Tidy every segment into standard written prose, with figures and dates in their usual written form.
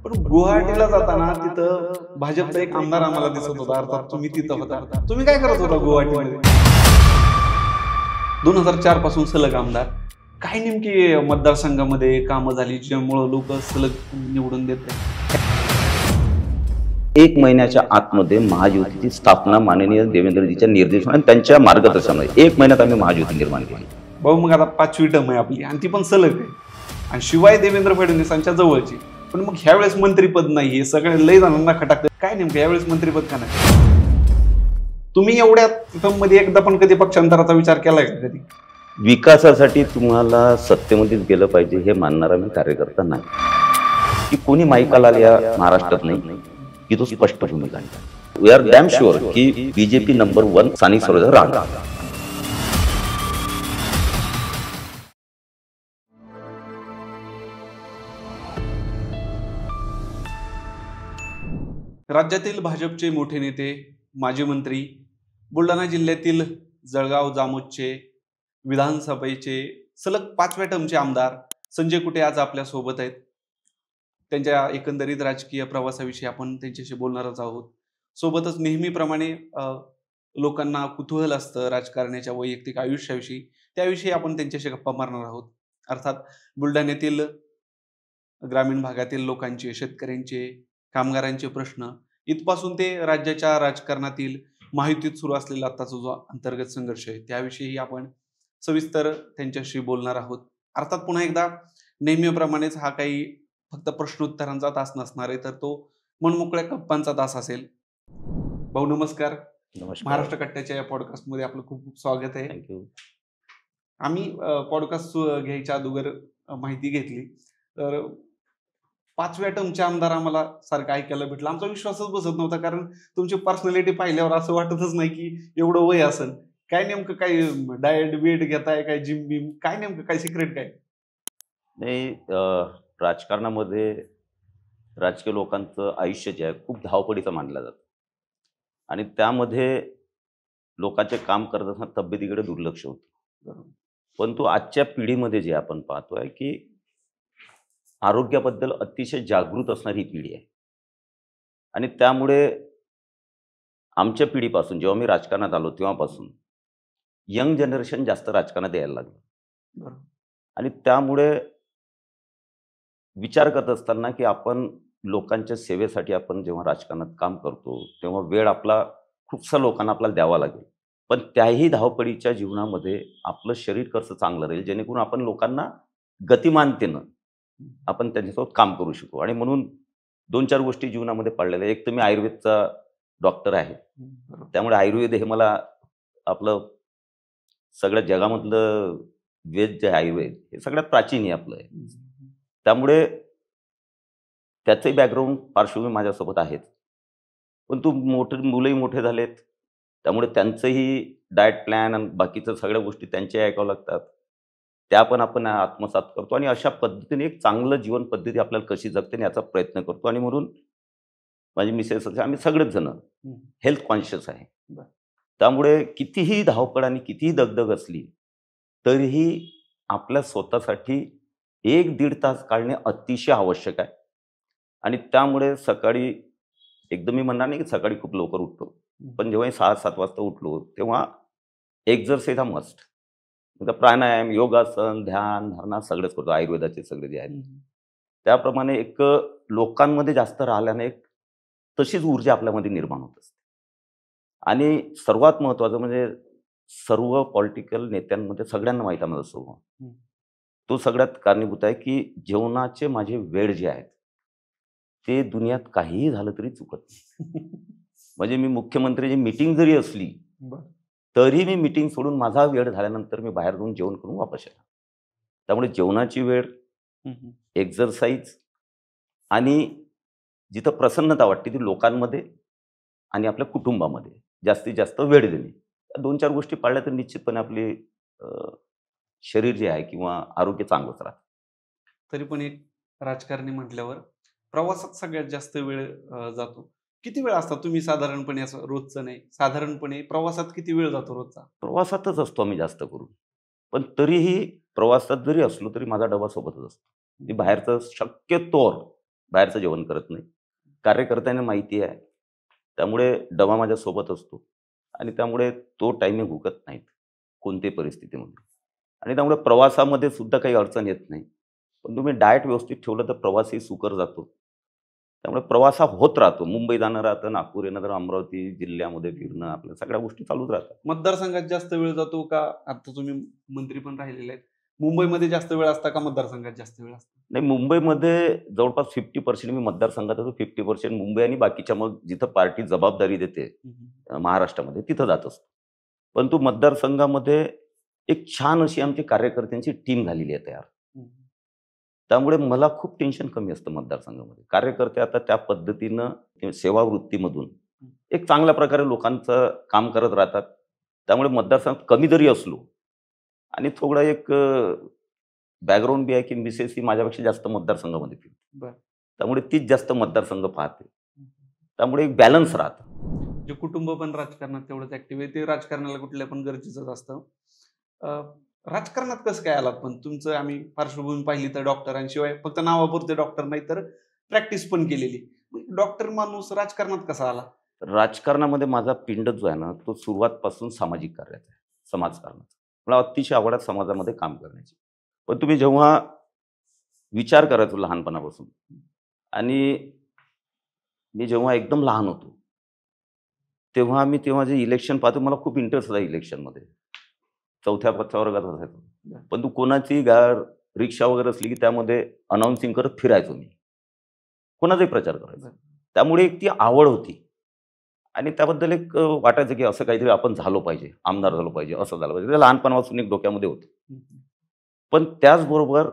पण गुवाहाटीला जाताना तिथं भाजपचा एक आमदार आम्हाला दिसत होता, अर्थात तुम्ही तिथं होता. तुम्ही काय करत होता गुवाहाटीमध्ये? 2004 पासून सलग आमदार. काय नेमकी मतदारसंघामध्ये कामं झाली ज्यामुळं लोक सलग निवडून देत आहेत? 1 महिन्याच्या आतमध्ये महायुतीची स्थापना माननीय देवेंद्रजीच्या निर्देशन आणि त्यांच्या मार्गदर्शनाने 1 महिन्यात आम्ही महायुती निर्माण केली. भाऊ मग आता 5वी टर्म आहे आपली आणि ती पण सलग आहे आणि शिवाय देवेंद्र फडणवीसांच्या जवळची. पण मग ह्यावेळेस मंत्रीपद नाही, हे सगळे लय जणांना खटाकतं. काय नेमकं यावेळेस मंत्रीपद का नाही? तुम्ही एवढ्या टर्म मध्ये एकदा पण कधी पक्षांतराचा विचार केलाय का कधी? विकासासाठी तुम्हाला सत्तेमध्येच गेलं पाहिजे हे मानणारा मी कार्यकर्ता नाही. की कोणी माईकाला या महाराष्ट्रात नाही की तो स्पष्ट भूमिका आहे. वी आर डॅम शुअर की बीजेपी नंबर 1 स्थानिक स्वराज्य राहणार. राज्यातील भाजपचे मोठे नेते, माजी मंत्री, बुलढाणा जिल्ह्यातील जळगाव जामोदचे विधानसभेचे सलग 5व्या टर्मचे आमदार संजय कुटे आज आपल्या सोबत आहेत. त्यांच्या एकंदरीत राजकीय प्रवासाविषयी आपण त्यांच्याशी बोलणारच आहोत. सोबतच नेहमीप्रमाणे लोकांना कुतूहल असतं राजकारण्याच्या वैयक्तिक आयुष्याविषयी, त्याविषयी आपण त्यांच्याशी गप्पा मारणार आहोत. अर्थात बुलढाण्यातील ग्रामीण भागातील लोकांचे, शेतकऱ्यांचे, कामगारांचे प्रश्न इथपासून ते राज्याच्या राजकारणातील महायुतीत सुरू असलेला आत्ताचा जो अंतर्गत संघर्ष आहे त्याविषयी आपण सविस्तर त्यांच्याशी बोलणार आहोत. अर्थात पुन्हा एकदा नेहमीप्रमाणेच हा काही फक्त प्रश्नोत्तरांचा तास नसणार आहे, तर तो मनमोकळ्या गप्पांचा तास असेल. भाऊ नमस्कार. महाराष्ट्र कट्ट्याच्या या पॉडकास्टमध्ये आपलं खूप खूप स्वागत आहे. थँक्यू. आम्ही पॉडकास्ट घ्यायच्या अगोदर माहिती घेतली तर 5व्या टर्मचे आमदार आम्हाला सारखं ऐकायला भेटलं. आमचा विश्वासच बसत नव्हता, कारण तुमची पर्सनॅलिटी पाहिल्यावर असं वाटतच नाही की एवढं वय असेल. काय नेमकं काय डाएट वेट घेताय, काय जिम बिम, काय नेमकं काय सिक्रेट काय? नाही, राजकारणामध्ये राजकीय लोकांचं आयुष्य जे आहे खूप धावपळीचं मानलं जातं आणि त्यामध्ये लोकांचे काम करत असताना तब्येतीकडे दुर्लक्ष होतं. परंतु आजच्या पिढीमध्ये जे आपण पाहतोय की आरोग्याबद्दल अतिशय जागृत असणारी ही पिढी आहे आणि त्यामुळे आमच्या पिढीपासून जेव्हा मी राजकारणात आलो तेव्हापासून यंग जनरेशन जास्त राजकारणात यायला लागलं आणि त्यामुळे विचार करत असताना की आपण लोकांच्या सेवेसाठी आपण जेव्हा राजकारणात काम करतो तेव्हा वेळ आपला खूपसा लोकांना आपल्याला द्यावा लागेल. पण त्याही धावपळीच्या जीवनामध्ये आपलं शरीर कसं चांगलं राहील जेणेकरून आपण लोकांना गतिमानतेनं आपण त्यांच्यासोबत काम करू शकू. आणि म्हणून 2-4 गोष्टी जीवनामध्ये पडलेल्या. एक तर मी आयुर्वेदचा डॉक्टर आहे, त्यामुळे आयुर्वेद हे मला आपलं सगळ्या जगामधलं वेद जे आहे आयुर्वेद हे सगळ्यात प्राचीन आहे आपलं आहे. त्यामुळे त्याचंही बॅकग्राऊंड पार्श्वभूमी माझ्यासोबत आहेच. पण मुलंही मोठे झालेत, त्यामुळे त्यांचंही डाएट प्लॅन आणि बाकीचं सगळ्या गोष्टी त्यांच्याही ऐकावं लागतात. त्या पण आपण आत्मसात करतो आणि अशा पद्धतीने एक चांगलं जीवन पद्धती आपल्याला कशी जगते याचा प्रयत्न करतो. आणि म्हणून माझी मिसेस आम्ही सगळेच जण हेल्थ कॉन्शियस आहे. त्यामुळे कितीही धावपळ आणि कितीही दगदग असली तरीही आपल्या स्वतःसाठी 1-1.5 तास काढणे अतिशय आवश्यक आहे. आणि त्यामुळे सकाळी एकदम मी म्हणणार नाही की सकाळी खूप लवकर उठतो, पण जेव्हा 6-7 वाजता उठलो तेव्हा एक्झरसाईज हा मस्ट. प्राणायाम, योगासन, ध्यान, धारणा सगळंच करतो. आयुर्वेदाचे सगळे जे आहेत त्याप्रमाणे एक लोकांमध्ये जास्त राहिल्याने एक तशीच ऊर्जा आपल्यामध्ये निर्माण होत असते. आणि सर्वात महत्त्वाचं म्हणजे सर्व पॉलिटिकल नेत्यांमध्ये सगळ्यांना माहीत आहे माझा स्वभाव. तो सगळ्यात कारणीभूत आहे की जेवणाचे माझे वेळ जे आहेत ते दुनियात काहीही झालं तरी चुकत नाही. म्हणजे मी मुख्यमंत्र्याची मीटिंग जरी असली तरी मी मीटिंग सोडून माझा वेळ झाल्यानंतर मी बाहेर जाऊन जेवण करून वापस येणार. त्यामुळे जेवणाची वेळ, एक्झरसाईज आणि जिथं प्रसन्नता वाटते ती लोकांमध्ये आणि आपल्या कुटुंबामध्ये जास्तीत जास्त वेळ देणे, या 2-4 गोष्टी पाळल्या तर निश्चितपणे आपले शरीर जे आहे किंवा आरोग्य चांगलंच राहतं. तरी पण एक राजकारणी म्हटल्यावर प्रवासात सगळ्यात जास्त वेळ जातो. किती वेळ असता तुम्ही साधारणपणे, असं रोजचं नाही, साधारणपणे प्रवासात किती वेळ जातो रोजचा? प्रवासातच असतो आम्ही जास्त करून. पण तरीही प्रवासात जरी असलो तरी माझा डबा सोबतच असतो. मी बाहेरचं शक्यतोवर बाहेरचं जेवण करत नाही. कार्यकर्त्यांना माहिती आहे. त्यामुळे डबा माझ्यासोबत असतो आणि त्यामुळे तो टायमिंग हुकत नाहीत कोणत्याही परिस्थितीमध्ये. आणि त्यामुळे प्रवासामध्ये सुद्धा काही अडचण येत नाही. पण तुम्ही डाएट व्यवस्थित ठेवलं तर प्रवासही सुकर जातो. त्यामुळे प्रवास हा होत राहतो. मुंबई जाणं राहतं, नागपूर येणं, तर अमरावती जिल्ह्यामध्ये फिरणं, आपल्या सगळ्या गोष्टी चालूच राहतात. मतदारसंघात जास्त वेळ जातो का? आता तुम्ही मंत्री पण राहिलेले आहेत. मुंबईमध्ये जास्त वेळ असता का मतदारसंघात जास्त वेळ असता? नाही, मुंबईमध्ये जवळपास 50% मी मतदारसंघात होतो, 50% मुंबई आणि बाकीच्या मग जिथं पार्टी जबाबदारी देते हं, हं. महाराष्ट्रामध्ये तिथं जात असतो. परंतु मतदारसंघामध्ये एक छान अशी आमची कार्यकर्त्यांची टीम झालेली आहे तयार. हं, त्यामुळे मला खूप टेन्शन कमी असतं मतदारसंघामध्ये. कार्यकर्ते आता त्या पद्धतीनं सेवावृत्तीमधून एक चांगल्या प्रकारे लोकांचं काम करत राहतात. त्यामुळे मतदारसंघात कमी जरी असलो आणि थोडं एक बॅकग्राऊंड बी आहे, की मिसेस ही माझ्यापेक्षा जास्त मतदारसंघामध्ये फिरते. बरं. त्यामुळे तीच जास्त मतदारसंघ पाहते. हं. त्यामुळे एक बॅलन्स राहतं. जे कुटुंब पण राजकारणात तेवढंच ऍक्टिव्ह आहे. ते राजकारणाला कुठल्या पण गरजेचंच असतं. अ, राजकारणात कसं काय आलात पण? तुमचं आम्ही पार्श्वभूमी पाहिली तर डॉक्टरांशिवाय फक्त नावापुरते डॉक्टर नाही तर प्रॅक्टिस पण केलेली. डॉक्टर माणूस राजकारणात कसा आला? राजकारणामध्ये माझा पिंड जो आहे ना, तो सुरुवातपासून सामाजिक कार्याचा आहे, समाजकारणाचा. मला अतिशय आवड आहे समाजामध्ये काम करण्याची. पण तुम्ही जेव्हा विचार करायचो लहानपणापासून आणि मी जेव्हा एकदम लहान होतो, तेव्हा जे इलेक्शन पाहतो, मला खूप इंटरेस्ट होता इलेक्शनमध्ये. 4थ्या-5थ्या वर्गात असायचो. बरं. पण तू कोणाची रिक्षा वगैरे असली, की त्यामध्ये अनाउन्सिंग करत फिरायचो मी. कोणाचाही प्रचार करायचो. बरं. त्यामुळे एक ती आवड होती. आणि त्याबद्दल एक वाटायचं की असं काहीतरी आपण झालो पाहिजे, आमदार झालो पाहिजे, असं झालं पाहिजे. ते लहानपणापासून एक डोक्यामध्ये होतं. हं, हं. पण त्याचबरोबर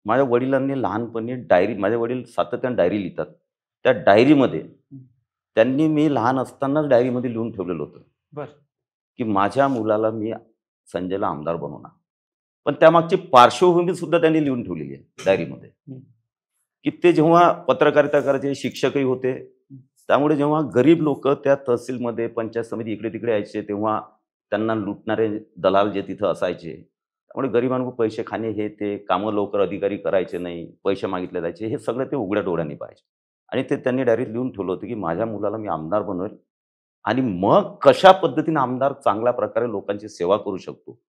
माझ्या वडिलांनी लहानपणी माझे वडील सातत्याने डायरी लिहितात. त्या डायरीमध्ये त्यांनी मी लहान असतानाच डायरीमध्ये लिहून ठेवलेलं होतं, बरं. की माझ्या मुलाला मी संजयला आमदार बनवणार. पण त्यामागची पार्श्वभूमी सुद्धा त्यांनी लिहून ठेवलेली आहे डायरीमध्ये, हं. की ते जेव्हा पत्रकारिता करायचे, शिक्षकही होते. त्यामुळे जेव्हा गरीब लोकं त्या तहसीलमध्ये, पंचायत समिती इकडे-तिकडे यायचे, तेव्हा त्यांना लुटणारे दलाल जे तिथं असायचे. त्यामुळे गरिबांकडून पैसे खाणे, हे ते कामं लवकर अधिकारी करायचे नाही, पैसे मागितले जायचे, हे सगळं ते उघड्या डोळ्यांनी पाहायचे. आणि ते त्यांनी डायरेक्ट लिहून ठेवलं होतं, की माझ्या मुलाला मी आमदार बनवेल आणि मग कशा पद्धतीने आमदार चांगल्या प्रकारे लोकांची सेवा करू शकतो,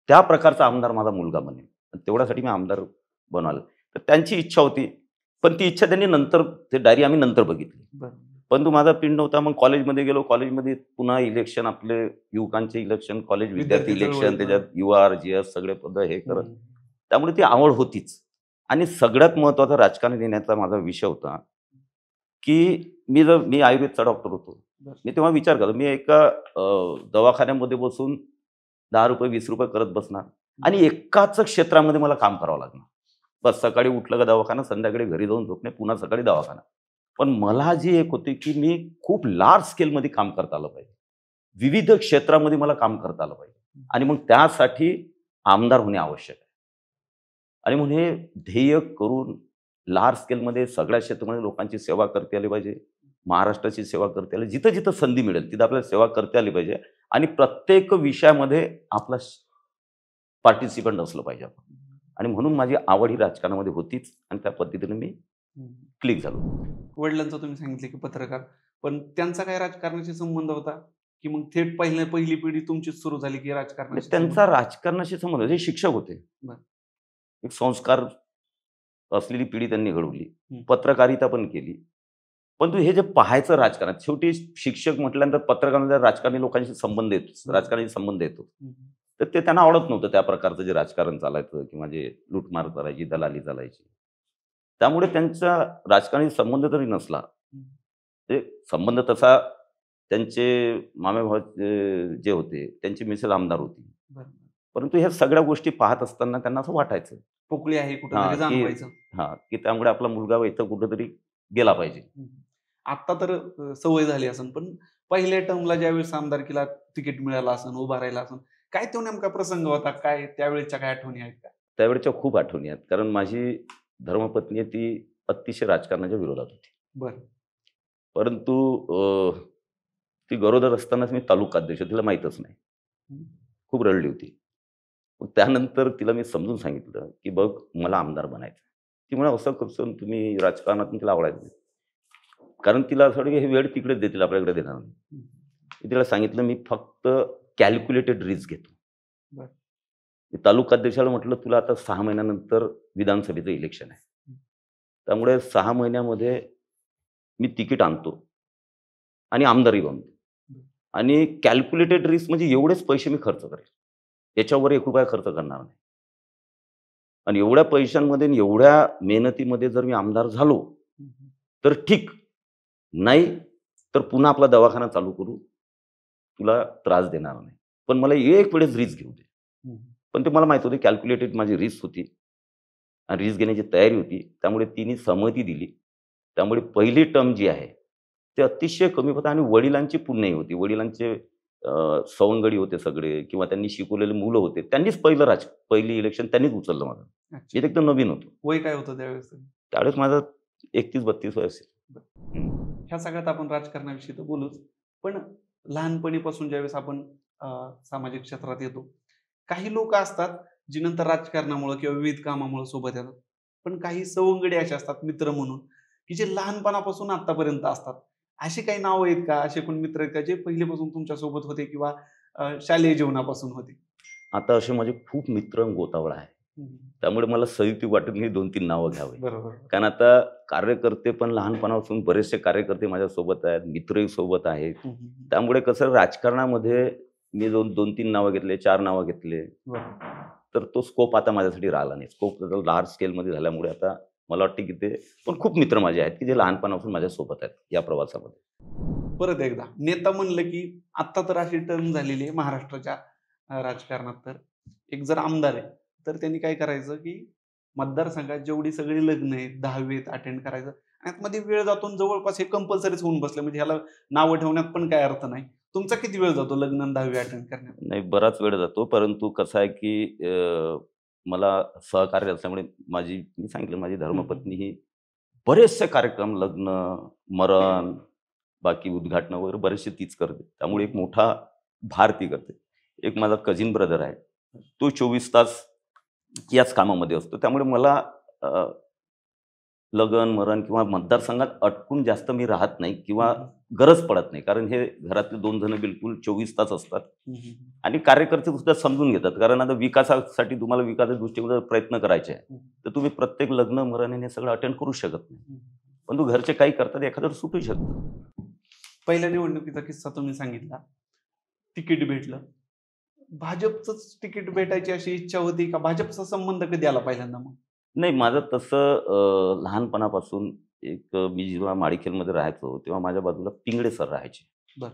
त्या प्रकारचा आमदार माझा मुलगा बनेल. आणि तेवढ्यासाठी मी आमदार बनवाल. तर त्यांची इच्छा होती. पण ती इच्छा त्यांनी नंतर, ते डायरी आम्ही नंतर बघितली. बरं. परंतु माझा पिंड नव्हता. मग कॉलेजमध्ये गेलो. कॉलेजमध्ये पुन्हा इलेक्शन, आपले युवकांचे इलेक्शन, कॉलेज विद्यार्थी विद्यार्थी इलेक्शन, चळवळीतनं. त्याच्यात युआर, जीएस सगळे पद हे करत. हं. त्यामुळे ती आवड होतीच. आणि सगळ्यात महत्त्वाचा राजकारण येण्याचा माझा विषय होता, की मी आयुर्वेदचा डॉक्टर होतो. बरं. मी तेव्हा विचार करतो, मी एका दवाखान्यामध्ये बसून ₹10 ₹20 करत बसणार आणि एकाच क्षेत्रामध्ये मला काम करावं लागणार. बस सकाळी उठलं का दवाखाना, संध्याकाळी घरी जाऊन झोपणे, पुन्हा सकाळी दवाखाना. पण मला जी एक होती, की मी खूप लार्ज स्केलमध्ये काम करता आलं पाहिजे. विविध क्षेत्रामध्ये मला काम करता आलं पाहिजे आणि मग त्यासाठी आमदार होणे आवश्यक आहे. आणि म्हणून हे ध्येय करून लार्ज स्केलमध्ये सगळ्या क्षेत्रामध्ये लोकांची सेवा करता आली पाहिजे. महाराष्ट्राची सेवा करता आली. जिथं-जिथं संधी मिळेल तिथं आपल्याला सेवा करता आली पाहिजे आणि प्रत्येक विषयामध्ये आपला पार्टिसिपंट असलं पाहिजे आपण. आणि म्हणून माझी आवड ही राजकारणामध्ये होतीच आणि त्या पद्धतीने मी हं. क्लिक झालो. वडिलांचं तुम्ही सांगितलं की पत्रकार, पण त्यांचा काय राजकारणाशी संबंध होता? की मग थेट पहिली पिढी तुमचीच सुरू झाली की राजकारणाशी त्यांचा संबंध? राजकारणाशी संबंध, हे शिक्षक होते. बरं. एक संस्कार असलेली पिढी त्यांनी घडवली. हं. पत्रकारिता पण केली. परंतु हे जे पाहायचं राजकारण, शेवटी शिक्षक म्हटल्यानंतर पत्रकारांचा राजकारणी लोकांशी संबंध येतो, राजकारणाशी संबंध येतो. हं. तर ते त्यांना आवडत नव्हतं, त्या प्रकारचं जे राजकारण चालायचं किंवा जे लूटमार करायची, दलाली चालायची. त्यामुळे त्यांचा राजकारणी संबंध जरी नसला, ते संबंध तसा, त्यांचे मामेभाऊ जे होते, त्यांची मिसेस आमदार होती. बरं. परंतु ह्या सगळ्या गोष्टी पाहत असताना त्यांना असं वाटायचं, पोकळी आहे हां, कुठेतरी की जाणवायचं. की त्यामुळे आपला मुलगा इथं कुठेतरी गेला पाहिजे. हं. आता तर सवय झाली असेल, पण पहिल्या टर्मला ज्यावेळेस आमदारकीला तिकीट मिळालं असेल, उभा राहिला असेल, काय तो नेमका प्रसंग होता? काय त्यावेळेच्या काय आठवणी आहेत का? त्यावेळच्या खूप आठवणी आहेत. कारण माझी धर्मपत्नी आहे, ती अतिशय राजकारणाच्या विरोधात होती. बरं. परंतु ती गरोदर असतानाच मी तालुका अध्यक्ष, तिला माहीतच नाही. हं. खूप रडली होती. मग त्यानंतर तिला मी समजून सांगितलं, की "बघ, मला आमदार बनायचं आहे." ती म्हणा असं कसं तुम्ही राजकारणातून तिला आवडायचं नाही. कारण तिला असं वाटतं की हे वेळ तिकडेच देतील, आपल्याकडे देणार नाही. मी तिला सांगितलं मी फक्त कॅल्क्युलेटेड रिस्क घेतो. बरं. मी तालुकाध्यक्षाला म्हटलं तुला आता 6 महिन्यानंतर विधानसभेचं इलेक्शन आहे. त्यामुळे 6 महिन्यामध्ये मी तिकीट आणतो आणि आमदारही बनतो. आणि कॅल्क्युलेटेड रिस्क म्हणजे एवढेच पैसे मी खर्च करेल. याच्यावर ₹1 खर्च करणार नाही. आणि एवढ्या पैशांमध्ये आणि एवढ्या मेहनतीमध्ये जर मी आमदार झालो, तर ठीक. नाही तर पुन्हा आपला दवाखाना चालू करू. तुला त्रास देणार नाही. पण मला एक वेळेस रिस्क घेऊ दे. पण ते मला माहीत होतं कॅल्क्युलेटेड माझी रिस्क होती आणि रिस्क घेण्याची तयारी होती. त्यामुळे तिने सहमती दिली. त्यामुळे पहिली टर्म जी आहे, ते अतिशय कमी होतं आणि वडिलांची पुण्याई होती. वडिलांचे सवंगडी होते सगळे किंवा त्यांनी शिकवलेले मुलं होते. त्यांनीच पहिली इलेक्शन त्यांनीच उचललं माझं. अच्छा. मी एकदम नवीन होतो. वय काय होतं त्यावेळेस? त्यावेळेस माझं 31-32 वय असेल. हं. ह्या सगळ्यात आपण राजकारणाविषयी तर बोलूच, पण लहानपणीपासून ज्यावेळेस आपण सामाजिक क्षेत्रात येतो, काही लोक असतात जी नंतर राजकारणामुळे किंवा विविध कामामुळे सोबत येतात. पण काही सवंगडी असे असतात मित्र म्हणून, की जे लहानपणापासून आतापर्यंत असतात. अशी काही नावं आहेत का? असे कोण मित्र आहेत का जे पहिलेपासून तुमच्या सोबत होते किंवा शालेय जीवनापासून होते? आता असे माझे खूप मित्र आणि गोतावळा आहे. हम्म. त्यामुळे मला संयुक्तिक वाटत नाही 2-3 नावं घ्यावी. बरोबर. कारण आता कार्यकर्ते पण लहानपणापासून बरेचसे कार्यकर्ते माझ्यासोबत आहेत, मित्रही सोबत आहेत. त्यामुळे कसं राजकारणामध्ये मी 2-3 नावं घेतले, 4 नावं घेतले, बरोबर. तर तो स्कोप आता माझ्यासाठी राहिला नाही. स्कोप लार्ज स्केलमध्ये झाल्यामुळे आता मला वाटतं की ते पण खूप मित्र माझे आहेत की जे लहानपणापासून माझ्यासोबत आहेत या प्रवासामध्ये. परत एकदा नेता म्हणलं की आता तर अशी टर्न झालेली आहे महाराष्ट्राच्या राजकारणात, तर एक जर आमदार आहे तर त्यांनी काय करायचं की मतदारसंघात जेवढी सगळी लग्न आहेत 10वीत अटेंड करायचं आणि आतमध्ये वेळ जातो आणि जवळपास हे कंपल्सरीच होऊन बसलं, म्हणजे ह्याला नावं ठेवण्यात पण काय अर्थ नाही. तुमचा किती वेळ जातो लग्न आणि 10वी अटेंड करण्यात? नाही, बराच वेळ जातो. परंतु कसं आहे की मला सहकार्य असल्यामुळे मी सांगितलं माझी धर्मपत्नी ही बरेचसे कार्यक्रम, लग्न, मरण, बाकी उद्घाटनं वगैरे बरेचसे तीच करते. त्यामुळे एक मोठा भार ती करते. एक माझा कझिन ब्रदर आहे. तो 24 तास याच कामामध्ये असतो. त्यामुळे मला लग्न, मरण किंवा मतदारसंघात अटकून जास्त मी राहत नाही किंवा गरज पडत नाही. कारण हे घरातले 2 जण बिलकुल 24 तास असतात आणि कार्यकर्ते सुद्धा समजून घेतात. कारण आता विकासासाठी तुम्हाला विकासाच्या दृष्टीने प्रयत्न करायचे आहे, तर तुम्ही प्रत्येक लग्न, मरण हे सगळं अटेंड करू शकत नाही. पण घरचे काही करतात, एखाद्यावर सुटू शकतं. पहिल्या निवडणुकीचा किस्सा तुम्ही सांगितला. तिकीट भेटलं. भाजपचंच तिकीट भेटायची अशी इच्छा होती का? भाजपचा संबंध कधी आला पहिल्यांदा मग? नाही, माझं तसं लहानपणापासून मी जेव्हा माळीखेलमध्ये राहायचो, तेव्हा माझ्या बाजूला पिंगळे सर राहायचे. बरं.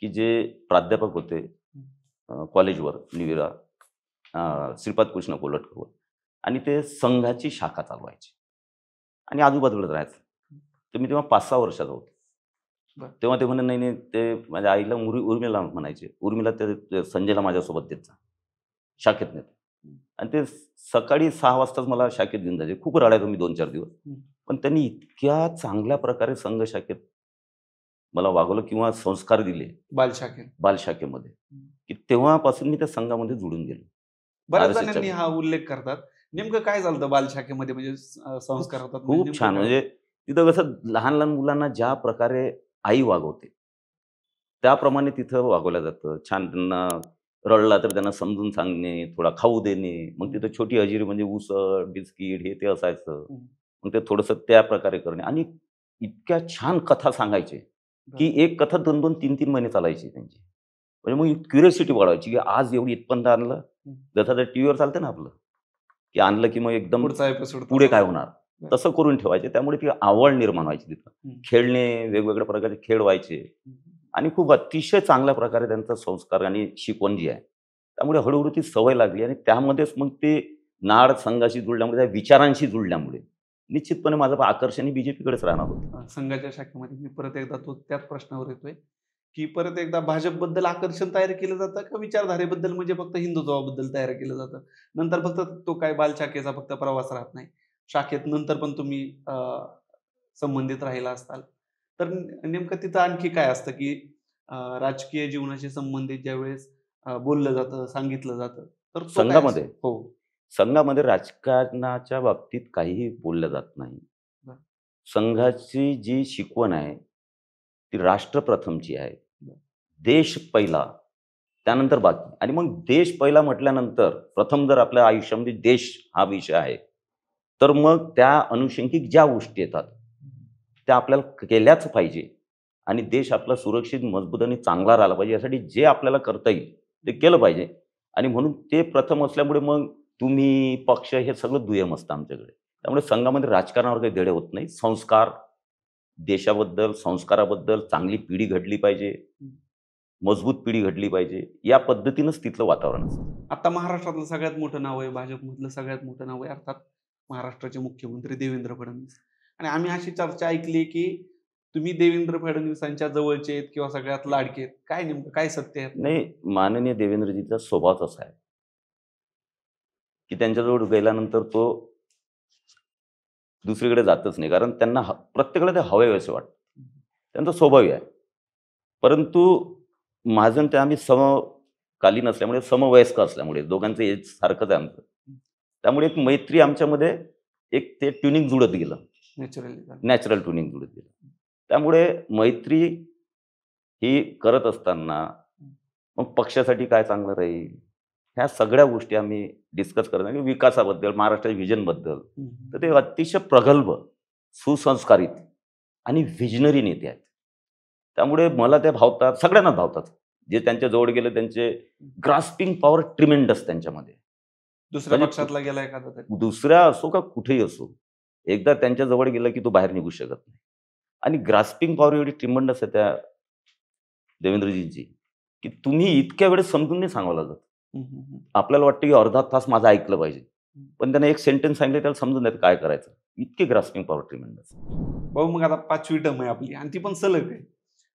की जे प्राध्यापक होते कॉलेजवर निविरा, श्रीपाद कृष्ण कोलटकर, आणि ते संघाची शाखा चालवायचे आणि आजूबाजूलाच राहायचं. तर मी तेव्हा 5-6 वर्षाचा होतो. बरं. तेव्हा ते म्हणे नाही नाही, ते माझ्या आईला उर्मिला म्हणायचे. उर्मिला ते संजयला माझ्यासोबत देत जा, शाखेत नेतो. आणि ते सकाळी 6 वाजताच मला शाखेत घेऊन जायचे. खूप रडायचो मी 2-4 दिवस. पण त्यांनी इतक्या चांगल्या प्रकारे संघ शाखेत मला वागवलं किंवा संस्कार दिले बालशाखेमध्ये, की तेव्हापासून मी त्या संघामध्ये जुळून गेलो. बऱ्याच जणांनी हा उल्लेख करतात. नेमकं काय झालं बालशाखेमध्ये, म्हणजे संस्कार होतात? खूप छान. म्हणजे तिथं कसं लहान लहान मुलांना ज्या प्रकारे आई वागवते त्याप्रमाणे तिथं वागवलं जातं. छान त्यांना रडला तर त्यांना समजून सांगणे, थोडा खाऊ देणे. मग तिथं छोटी हजेरी म्हणजे उसळ, बिस्किट हे ते असायचं. मग ते थोडंसं त्या प्रकारे करणे आणि इतक्या छान कथा सांगायचे की एक कथा 2-2, 3-3 महिने चालायची त्यांची. म्हणजे मग क्युरिओसिटी वाढवायची की आज एवढी इथपर्यंत आणलं. जसं ते टीव्हीवर चालतं ना आपलं, की आणलं की मग एकदम पुढे काय होणार, तसं करून ठेवायचे. त्यामुळे ती आवड निर्माण व्हायची तिथं. खेळणे, वेगवेगळ्या प्रकारचे खेळ व्हायचे आणि खूप अतिशय चांगल्या प्रकारे त्यांचा संस्कार आणि शिकवण जी आहे, त्यामुळे हळूहळू ती सवय लागली आणि त्यामध्येच मग ते नाड संघाशी जुळल्यामुळे, त्या विचारांशी जुळल्यामुळे निश्चितपणे माझं आकर्षण बीजेपीकडेच राहणार होतं. संघाच्या शाखेमध्ये मी परत एकदा त्याच प्रश्नावर येतोय की परत एकदा भाजपबद्दल आकर्षण तयार केलं जातं का विचारधारेबद्दल, म्हणजे फक्त हिंदुत्वाबद्दल तयार केलं जातं? नंतर फक्त तो काय बालशाखेचा फक्त प्रवास राहत नाही, शाखेत नंतर पण तुम्ही संबंधित राहिला असताल, तर नेमकं तिथं आणखी काय असतं की राजकीय जीवनाशी संबंधित ज्यावेळेस बोललं जातं, सांगितलं जातं, तर तो काय संघामध्ये असतो? हो. संघामध्ये राजकारणाच्या बाबतीत काहीही बोललं जात नाही. बरं. संघाची जी शिकवण आहे ती राष्ट्रप्रथमची आहे. बरं. देश पहिला, त्यानंतर बाकी. आणि मग देश पहिला म्हटल्यानंतर प्रथम जर आपल्या आयुष्यामध्ये देश हा विषय आहे, तर मग त्या अनुषंगिक ज्या गोष्टी येतात त्या आपल्याला केल्याच पाहिजे. आणि देश आपला सुरक्षित, मजबूत आणि चांगला राहिला पाहिजे, यासाठी जे आपल्याला करता येईल ते केलं पाहिजे. आणि म्हणून ते प्रथम असल्यामुळे मग तुम्ही, पक्ष हे सगळं दुय्यम असतं आमच्याकडे. त्यामुळे संघामध्ये राजकारणावर काही देणे होत नाही. संस्कार, देशाबद्दल, संस्काराबद्दल चांगली पिढी घडली पाहिजे, मजबूत पिढी घडली पाहिजे, या पद्धतीनंच तिथलं वातावरण असतं. आता महाराष्ट्रातलं सगळ्यात मोठं नाव आहे, भाजपमधलं सगळ्यात मोठं नाव आहे अर्थात महाराष्ट्राचे मुख्यमंत्री देवेंद्र फडणवीस. आणि आम्ही अशी चर्चा ऐकली की तुम्ही देवेंद्र फडणवीसांच्या जवळचे आहेत किंवा सगळ्यात लाडके आहेत. काय नेमकं काय सत्य आहे? नाही, माननीय देवेंद्रजीचा स्वभावच असा आहे की त्यांच्याजवळ गेल्यानंतर तो दुसरीकडे जातच नाही. कारण त्यांना प्रत्येकाला ते हवे असे वाटतं. त्यांचा स्वभाव आहे. परंतु माझं आणि ते आम्ही समकालीन असल्यामुळे, समवयस्क असल्यामुळे, दोघांचं एज सारखंच आहे आमचं. त्यामुळे एक मैत्री आमच्यामध्ये, एक ते ट्युनिंग जुळत गेलं, नॅचरल ट्युनिंग जुळत गेलं. त्यामुळे मैत्री ही करत असताना मग पक्षासाठी काय चांगलं राहील, ह्या सगळ्या गोष्टी आम्ही डिस्कस करत नाही. विकासाबद्दल, महाराष्ट्राच्या व्हिजनबद्दल. तर ते अतिशय प्रगल्भ, सुसंस्कारित आणि व्हिजनरी नेते आहेत. त्यामुळे मला ते भावतात, सगळ्यांना भावतात. जे त्यांच्या जवळ गेले त्यांचे ग्रास्पिंग पॉवर ट्रिमेंडस त्यांच्यामध्ये. दुसऱ्या म्हणजे पक्षातला गेला एखादा तरी. दुसऱ्या असो का कुठेही असो, एकदा त्यांच्या जवळ गेलं की तो बाहेर निघू शकत नाही. आणि ग्रास्पिंग पॉवर एवढी ट्रिमेंडस आहे त्या देवेंद्रजींची की तुम्ही इतक्या वेळेस समजून नाही सांगावं लागत. आपल्याला वाटतं की अर्धा तास माझं ऐकलं पाहिजे, पण त्यांना एक सेंटेन्स सांगितलं त्याला समजून येतं काय करायचं. इतके ग्रास्पिंग पॉवर ट्रिमेंडस. भाऊ, मग आता 5वी टर्म आहे आपली आणि ती पण सलग आहे,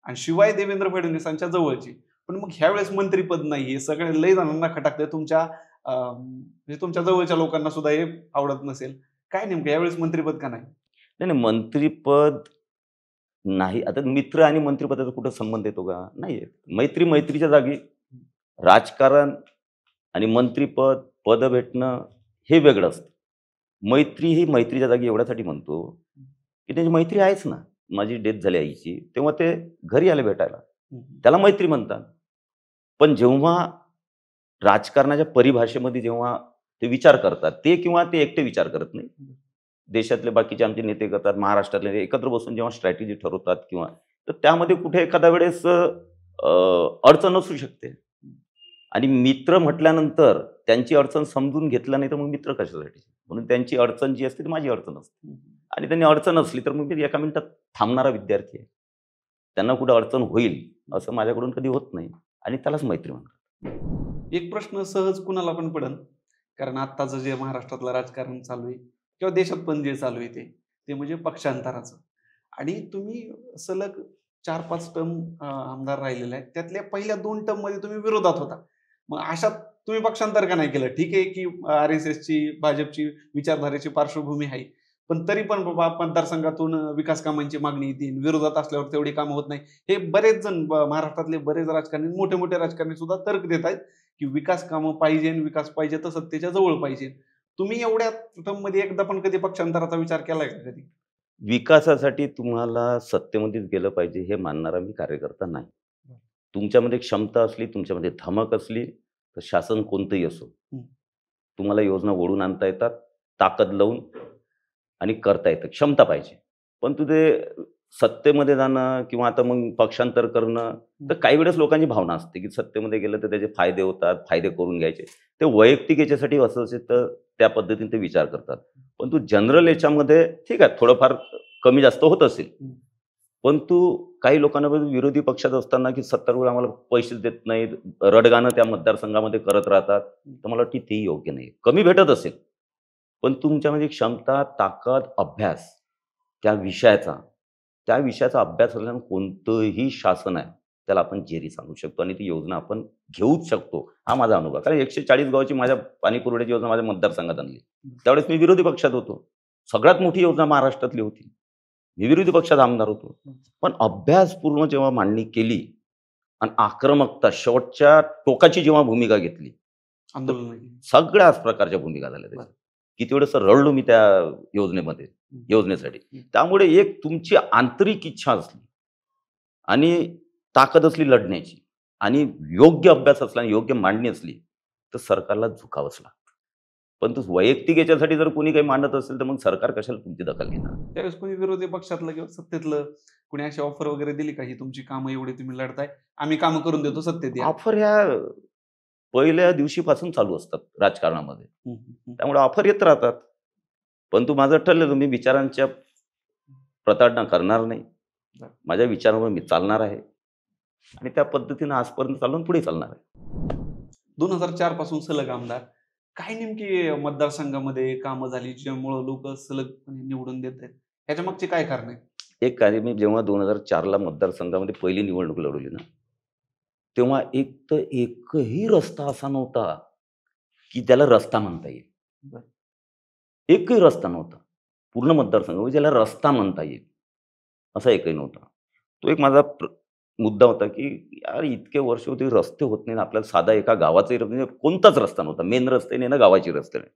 आणि शिवाय देवेंद्र फडणवीसांच्या जवळची. पण मग ह्यावेळेस मंत्रीपद नाही, हे सगळे लय जणांना खटाकते. म्हणजे तुमच्या जवळच्या लोकांना सुद्धा हे आवडत नसेल. काय नेमकं यावेळेस मंत्रीपद का नाही? नाही, मंत्रीपद नाही. आता मित्र आणि मंत्रिपदाचा कुठं संबंध येतो का? नाही येत. मैत्री मैत्रीच्या जागी. राजकारण आणि मंत्रीपद, पद भेटणं हे वेगळं असतं. मैत्री ही मैत्रीच्या जागी एवढ्यासाठी म्हणतो की त्यांची मैत्री आहेच ना. माझी डेथ झाली आईची, तेव्हा ते घरी आले भेटायला, त्याला मैत्री म्हणतात. पण जेव्हा राजकारणाच्या परिभाषेमध्ये जेव्हा ते विचार करतात, ते किंवा ते एकटे विचार करत नाही, देशातले बाकीचे आमचे नेते करतात, महाराष्ट्रातले एकत्र बसून जेव्हा स्ट्रॅटेजी ठरवतात, किंवा तर त्यामध्ये कुठे एखाद्या वेळेस अडचण असू शकते. आणि मित्र म्हटल्यानंतर त्यांची अडचण समजून घेतलं नाही तर मग मित्र कशासाठी? म्हणून त्यांची अडचण जी असते ती माझी अडचण असते. आणि त्यांनी अडचण असली तर मग मी एका मिनिटात थांबणारा विद्यार्थी आहे. त्यांना कुठं अडचण होईल असं माझ्याकडून कधी होत नाही, आणि त्यालाच मैत्री म्हणतात. एक प्रश्न सहज कुणाला पण पडन, कारण आत्ताचं जे महाराष्ट्रातलं राजकारण चालू आहे किंवा देशात पण जे चालू आहे ते म्हणजे पक्षांतराचं. आणि तुम्ही सलग 4-5 टर्म आमदार राहिलेले आहेत. त्यातल्या पहिल्या 2 टर्म मध्ये तुम्ही विरोधात होता. मग अशात तुम्ही पक्षांतर का नाही केलं? ठीक आहे की RSSची, भाजपची विचारधारेची पार्श्वभूमी आहे, पण तरी पण बाबा मतदारसंघातून विकास कामांची मागणी येते, विरोधात असल्यावर तेवढी कामं होत नाही. हे बरेच जण, महाराष्ट्रातले बरेच राजकारणी, मोठे मोठे राजकारणी सुद्धा तर्क देत आहेत की विकास कामं पाहिजे, विकास पाहिजे तर सत्तेच्या जवळ पाहिजे. तुम्ही एवढ्या टर्म मध्ये एकदा पण कधी पक्षांतराचा विचार केलाय का कधी? विकासासाठी तुम्हाला सत्तेमध्येच गेलं पाहिजे हे मानणारा मी कार्यकर्ता नाही. तुमच्यामध्ये क्षमता असली, तुमच्यामध्ये धमक असली, तर शासन कोणतंही असो, तुम्हाला योजना ओढून आणता येतात, ताकद लावून, आणि करता येतं. क्षमता पाहिजे. पण ते सत्तेमध्ये जाणं किंवा आता मग पक्षांतर करणं, तर काही वेळेस लोकांची भावना असते की सत्तेमध्ये गेलं तर त्याचे फायदे होतात, फायदे करून घ्यायचे. ते वैयक्तिक याच्यासाठी असं असेल तर त्या पद्धतीने ते विचार करतात. पण तू जनरल याच्यामध्ये ठीक आहे, थोडंफार कमी जास्त होत असेल. पण तू काही लोकांना विरोधी पक्षात असताना की सत्तारूढ आम्हाला पैसे देत नाहीत, रडगाणं त्या मतदारसंघामध्ये करत राहतात, तर मला वाटतं तेही योग्य नाही. कमी भेटत असेल, पण तुमच्यामध्ये क्षमता, ताकद, अभ्यास त्या विषयाचा अभ्यास असल्यानं कोणतंही शासन आहे त्याला आपण जेरी सांगू शकतो, आणि ती योजना आपण घेऊच शकतो. हा माझा अनुभव. कारण 140 गावाची माझ्या पाणी पुरवठ्याची योजना माझ्या मतदारसंघात आणली. त्यावेळेस मी विरोधी पक्षात होतो. सगळ्यात मोठी योजना महाराष्ट्रातली होती. मी विरोधी पक्षात आमदार होतो. पण अभ्यासपूर्ण जेव्हा मांडणी केली आणि आक्रमकता, शेवटच्या टोकाची जेव्हा भूमिका घेतली, आंदोलन केली. सगळ्याच प्रकारच्या भूमिका झाल्या त्याच्यात. बरं. किती वेळेस रडलो मी त्या योजनेमध्ये योजनेसाठी. त्यामुळे एक तुमची आंतरिक इच्छा असली आणि ताकद असली लढण्याची आणि योग्य अभ्यास असला आणि योग्य मांडणी असली तर सरकारला झुकावंच लागतं. पण तो वैयक्तिक याच्यासाठी जर कोणी काही मांडत असेल तर मग सरकार कशाला तुमची दखल घेणार? त्यावेळेस कोणी विरोधी पक्षातलं किंवा सत्तेतलं कोणी अशी ऑफर वगैरे दिली का, ही तुमची कामं एवढी तुम्ही लढताय, आम्ही कामं करून देतो, सत्तेत या? ऑफर ह्या पहिल्या दिवशीपासून चालू असतात राजकारणामध्ये. त्यामुळे ऑफर येत राहतात. परंतु माझं ठरलेलं मी विचारांच्या प्रताडणा करणार नाही. बरं. माझ्या विचारांवर मी चालणार आहे आणि त्या पद्धतीनं आजपर्यंत चालून पुढे चालणार आहे. 2004 पासून सलग आमदार. काय नेमकी मतदारसंघामध्ये कामं झाली ज्यामुळं लोक सलगपणे निवडून देत आहेत? ह्याच्या मागचे काय कारण आहे? एक कार्य मी जेव्हा 2004ला मतदारसंघामध्ये पहिली निवडणूक लढवली ना, तेव्हा एक तर एकही रस्ता असा नव्हता की त्याला रस्ता म्हणता येईल. बरं. एकही रस्ता नव्हता. पूर्ण मतदारसंघामध्ये ज्याला रस्ता म्हणता येईल असा एकही नव्हता. तो एक माझा मुद्दा होता की यार इतके वर्ष होते रस्ते होत नाही, आपल्याला साधा एका गावाचाही म्हणजे कोणताच रस्ता नव्हता. मेन रस्ते नाही ना गावाची रस्ते नाही.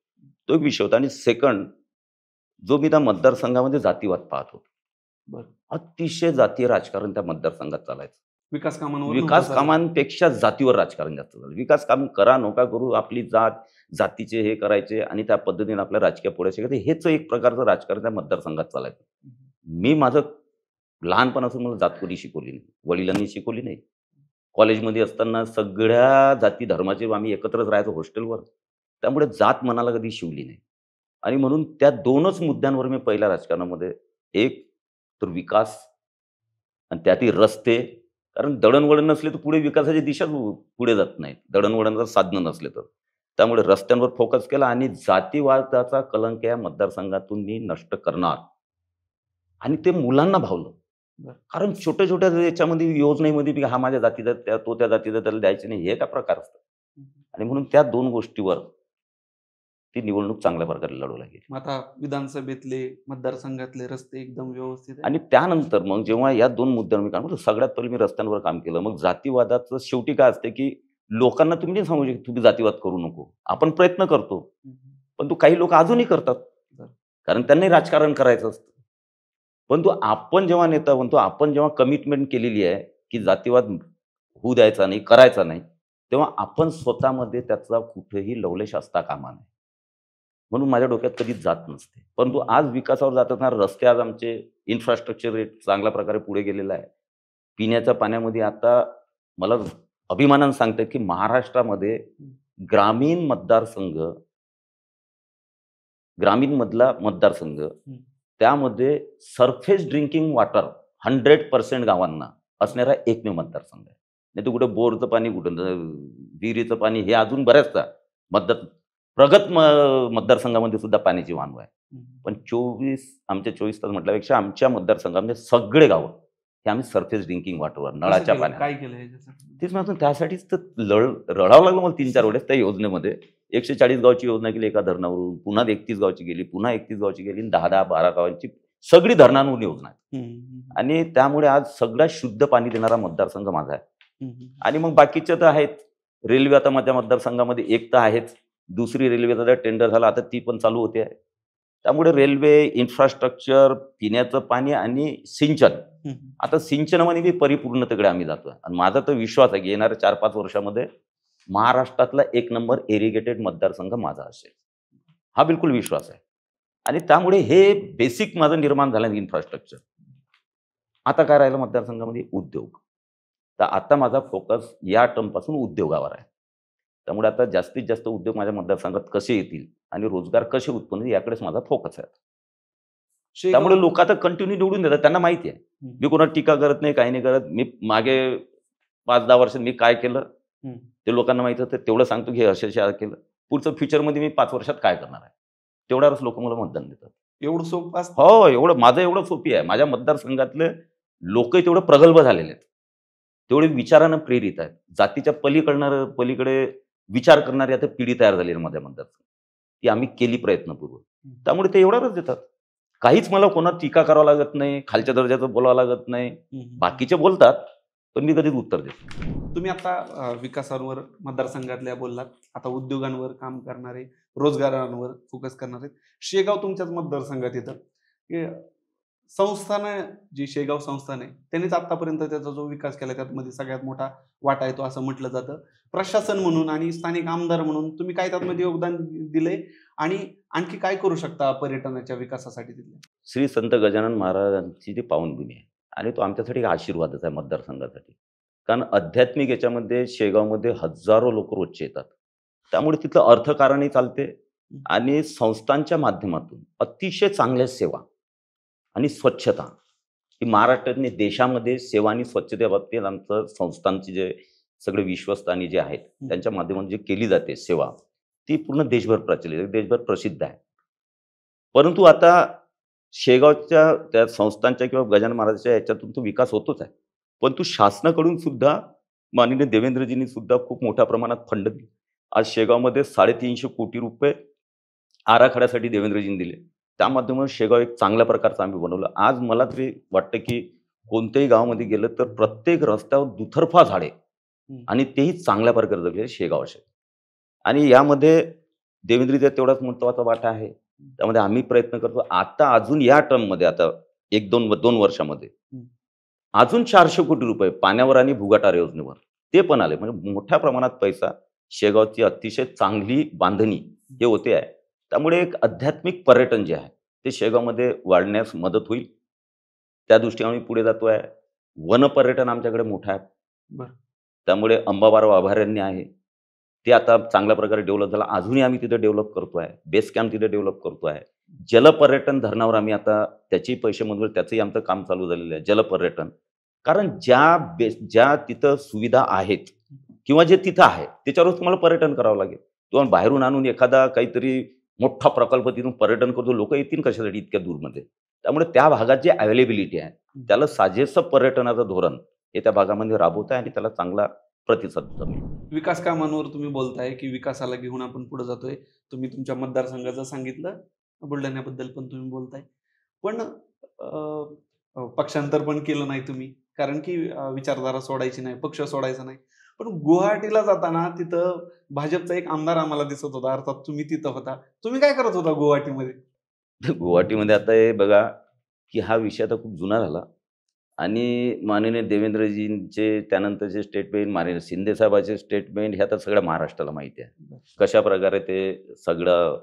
तो एक विषय होता. आणि सेकंड जो मी त्या मतदारसंघामध्ये जातीवाद पाहत होतो. बरं. अतिशय जातीय राजकारण त्या मतदारसंघात चालायचं. विकास कामांवर विकास कामांपेक्षा जातीवर राजकारण जास्त झालं. विकास काम करा नका करू, आपली जातीचे हे करायचे आणि त्या पद्धतीने आपल्या राजकीय पुढे हेच एक प्रकारचं राजकारण त्या मतदारसंघात चालायचं. मी माझं लहानपणापासून मला जात कोणी शिकवली नाही, वडिलांनी शिकवली नाही. कॉलेजमध्ये असताना सगळ्या जाती धर्माचे आम्ही एकत्रच राहायचो हॉस्टेलवर. त्यामुळे जात मनाला कधी शिवली नाही. आणि म्हणून त्या दोनच मुद्द्यांवर मी पहिल्या राजकारणामध्ये, एक तर विकास आणि त्यातील रस्ते. कारण दळणवळण नसले तर पुढे विकासाची दिशा पुढे जात नाहीत, दळणवळणाचं साधनं नसले तर. त्यामुळे रस्त्यांवर फोकस केला आणि जातीवादाचा कलंक या मतदारसंघातून मी नष्ट करणार. आणि ते मुलांना भावलं. कारण छोट्या छोट्या याच्यामध्ये योजनेमध्ये बी हा माझ्या जातीचा तो त्या जातीचा त्याला द्यायचे नाही, हे काय प्रकार असतात. आणि म्हणून त्या दोन गोष्टीवर ती निवडणूक चांगल्या प्रकारे लढवली गेली. आता विधानसभेतले मतदारसंघातले रस्ते एकदम व्यवस्थित आहे. आणि त्यानंतर मग जेव्हा या दोन मुद्द्यांवर मी काम केलं, सगळ्यात पहिले मी रस्त्यांवर काम केलं. मग जातीवादाचं शेवटी काय असते की लोकांना तुम्ही नाही सांगू शकता तुम्ही जातीवाद करू नको. आपण प्रयत्न करतो, पण काही लोक अजूनही करतात, कारण त्यांनाही राजकारण करायचं असतं. परंतु आपण जेव्हा नेता म्हणतो, आपण जेव्हा कमिटमेंट केलेली आहे की जातीवाद होऊ द्यायचा नाही, करायचा नाही, तेव्हा आपण स्वतःमध्ये त्याचा कुठेही लवलेश असता कामा नये. म्हणून माझ्या डोक्यात कधीच जात नसते. परंतु आज विकासावर जात असणार रस्ते, आज आमचे इन्फ्रास्ट्रक्चर रेट चांगल्या प्रकारे पुढे गेलेला आहे. पिण्याच्या पाण्यामध्ये आता मला अभिमानानं सांगतात की महाराष्ट्रामध्ये ग्रामीण मधला मतदारसंघ त्यामध्ये सरफेस ड्रिंकिंग वॉटर 100% गावांना असणारा एकमेव मतदारसंघ आहे. नाही तर कुठे बोरचं पाणी, कुठं विहिरीचं पाणी, हे अजून बऱ्याचदा प्रगत मतदारसंघामध्ये सुद्धा पाण्याची वानवा आहे. पण आमच्या 24 तास म्हटल्यापेक्षा आमच्या मतदारसंघामध्ये सगळे गावं हे आम्ही सरफेस ड्रिंकिंग वॉटरवर, नळाच्या पाण्यात. काय केलं ह्याच्यासाठी? तेच म्हणतो, त्यासाठीच तर रडावं लागलं मला 3-4 वेळेस त्या योजनेमध्ये. 140 गावची योजना केली एका धरणावरून, पुन्हा 31 गावची गेली, पुन्हा 31 गावची गेली, 10-12 गावांची सगळी धरणांवरून योजना आहे. आणि त्यामुळे आज सगळ्यात शुद्ध पाणी देणारा मतदारसंघ माझा आहे. आणि मग बाकीच्या तर आहेत. रेल्वे आता माझ्या मतदारसंघामध्ये एक तर आहेच, दुसरी रेल्वेचा टेंडर झाला, आता ती पण चालू होते आहे. त्यामुळे रेल्वे, इन्फ्रास्ट्रक्चर, पिण्याचं पाणी आणि सिंचन, आता सिंचनामध्ये बी परिपूर्णतेकडे आम्ही जातोय. आणि माझा तर विश्वास आहे की येणाऱ्या 4-5 वर्षामध्ये महाराष्ट्रातला 1 नंबर इरिगेटेड मतदारसंघ माझा असेल, हा बिलकुल विश्वास आहे. आणि त्यामुळे हे बेसिक माझं निर्माण झालं इन्फ्रास्ट्रक्चर. आता काय राहिलं मतदारसंघामध्ये? उद्योग. तर आता माझा फोकस या टर्मपासून उद्योगावर आहे. त्यामुळे आता जास्तीत जास्त उद्योग माझ्या मतदारसंघात कसे येतील आणि रोजगार कसे उत्पन्न याकडेच माझा फोकस आहे. त्यामुळे लोक आता कंटिन्यू निवडून देतात. त्यांना माहिती आहे मी कोणाला टीका करत नाही, काही नाही करत. मी मागे 5-10 वर्षात मी काय केलं ते लोकांना माहिती होतं. तेवढं सांगतो की हे अशा केलं. पुढचं फ्युचरमध्ये मी 5 वर्षात काय करणार आहे, तेवढ्यावरच लोक मला मतदान देतात. एवढं सोपं? हो, एवढं माझं एवढं सोपी आहे. माझ्या मतदारसंघातले लोक तेवढं प्रगल्भ झालेले आहेत, तेवढे विचारानं प्रेरित आहेत. जातीच्या पलीकडे विचार करणारी आता पिढी तयार झाली आहे माझ्या मतदारसंघात. ती आम्ही केली प्रयत्नपूर्वक. त्यामुळे ते एवढ्यावरच देतात. काहीच मला कोणाला टीका करावं लागत नाही, खालच्या दर्जाचं बोलावं लागत नाही. बाकीचे बोलतात पण मी कधीच उत्तर देत नाही. तुम्ही आता विकासावर मतदारसंघातल्या बोललात, आता उद्योगांवर काम करणारे, रोजगारांवर फोकस करणारे. शेगाव तुमच्याच मतदारसंघात येतं. हे संस्थानं जी शेगाव संस्थान आहे, त्यांनीच आतापर्यंत त्याचा जो विकास केला त्यामध्ये सगळ्यात मोठा वाटा येतो असं म्हटलं जातं. प्रशासन म्हणून आणि स्थानिक आमदार म्हणून तुम्ही काय त्यामध्ये योगदान दिलंय आणि आणखी काय करू शकता पर्यटनाच्या विकासासाठी तिथल्या? श्री संत गजानन महाराजांची ती पावनभूमी आहे आणि तो आमच्यासाठी एक आशीर्वादच आहे मतदारसंघासाठी. कारण आध्यात्मिक याच्यामध्ये शेगावमध्ये हजारो लोक रोजचे येतात. त्यामुळे तिथलं अर्थकारणही चालते आणि संस्थांच्या माध्यमातून अतिशय चांगल्या सेवा आणि स्वच्छता ही महाराष्ट्राने देशामध्ये सेवा आणि स्वच्छतेबाबतीत आमचं संस्थांचे जे सगळे विश्वस्त आणि जे आहेत त्यांच्या माध्यमातून जे केली जाते सेवा ती पूर्ण देशभर प्रचलित आहे, देशभर प्रसिद्ध आहे. परंतु आता शेगावच्या त्या संस्थांच्या किंवा गजानन महाराजांच्या याच्यातून तो विकास होतोच आहे. परंतु शासनाकडून सुद्धा माननीय देवेंद्रजींनी सुद्धा खूप मोठ्या प्रमाणात फंड दिले. आज शेगावमध्ये 350 कोटी रुपये आराखड्यासाठी देवेंद्रजींनी दिले. त्या माध्यमातून शेगाव एक चांगल्या प्रकारचं आम्ही बनवलं. आज मला तरी वाटतं की कोणत्याही गावामध्ये गेलं तर प्रत्येक रस्त्यावर दुतर्फा झाडे आणि तेही चांगल्या प्रकारे जगले शेगाव असे. आणि यामध्ये देवेंद्रजीचा तेवढाच महत्त्वाचा वाटा आहे. त्यामध्ये आम्ही प्रयत्न करतो. आता अजून या टर्ममध्ये आता 1-2 वर्षामध्ये अजून 400 कोटी रुपये पाण्यावर आणि भुगाटार योजनेवर ते पण आले. म्हणजे मोठ्या प्रमाणात पैसा शेगावची अतिशय चांगली बांधणी हे होते आहे. त्यामुळे एक आध्यात्मिक पर्यटन जे आहे ते शेगावमध्ये वाढण्यास मदत होईल. त्या दृष्टीने आम्ही पुढे जातो आहे. वनपर्यटन आमच्याकडे मोठं आहे. बरं. त्यामुळे अंबाबाराव अभयारण्य आहे ते आता चांगल्या प्रकारे डेव्हलप झालं. अजूनही आम्ही तिथे डेव्हलप करतो आहे. बेस कॅम्प तिथे डेव्हलप करतो आहे. जलपर्यटन धरणावर आम्ही आता त्याचेही पैसे मंजूर, त्याचंही आमचं काम चालू झालेलं आहे. जलपर्यटन कारण ज्या तिथं सुविधा आहेत किंवा जे तिथं आहे त्याच्यावर तुम्हाला पर्यटन करावं लागेल. तुम्हाला बाहेरून आणून एखादा काहीतरी मोठा प्रकल्प तिथून पर्यटन करतो, लोक येतील कशासाठी इतक्या दूरमध्ये. त्यामुळे त्या भागात जे अवेलेबिलिटी आहे त्याला साजेसं पर्यटनाचं धोरण हे त्या भागामध्ये राबवत आहे आणि त्याला चांगला प्रतिसाद मिळेल. विकास कामांवर तुम्ही बोलताय की विकासाला घेऊन आपण पुढे जातोय. तुम्ही तुमच्या मतदारसंघाचं सांगितलं, बुलढाण्याबद्दल पण तुम्ही बोलताय. पण पक्षांतर पण केलं नाही तुम्ही, कारण की विचारधारा सोडायची नाही, पक्ष सोडायचा नाही. पण गुवाहाटीला जाताना तिथं भाजपचा एक आमदार आम्हाला दिसत होता, अर्थात तुम्ही तिथं होता. तुम्ही काय करत होता गुवाहाटीमध्ये? गुवाहाटीमध्ये आता हे बघा की हा विषय आता खूप जुना झाला आणि माननीय देवेंद्रजींचे त्यानंतरचे स्टेटमेंट, माननीय शिंदे साहेबांचे स्टेटमेंट हे आता सगळ्या महाराष्ट्राला माहिती आहे. कशा प्रकारे ते सगळं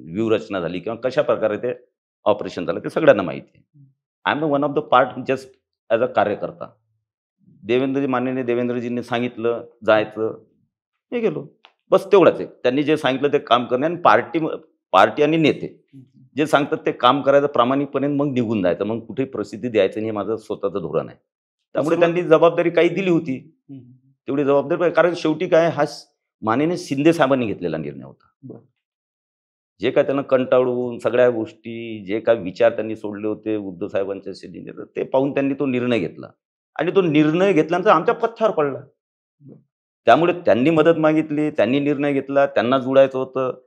व्यूहरचना झाली किंवा कशा प्रकारे ते ऑपरेशन झालं ते सगळ्यांना माहिती आहे. I am one of the part just as a कार्यकर्ता. माननीय देवेंद्रजींनी सांगितलं जायचं, हे गेलो, बस तेवढंच आहे. त्यांनी जे सांगितलं ते काम करणे आणि पार्टी आणि नेते जे सांगतात ते काम करायचं प्रामाणिकपणे, मग निघून जायचं, मग कुठे प्रसिद्धी द्यायचं नाही, हे माझं स्वतःचं धोरण आहे. त्यामुळे त्यांनी जबाबदारी काही दिली होती तेवढी जबाबदारी, कारण शेवटी काय हा माननीय शिंदे साहेबांनी घेतलेला निर्णय होता. जे काय त्यांना कंटाळून सगळ्या गोष्टी, जे काय विचार त्यांनी सोडले होते उद्धव साहेबांच्या शेतीने, ते पाहून त्यांनी तो निर्णय घेतला आणि तो निर्णय घेतल्यानंतर आमच्या पथ्यावर पडला. त्यामुळे त्यांनी मदत मागितली, त्यांनी निर्णय घेतला, त्यांना जुळायचं होतं.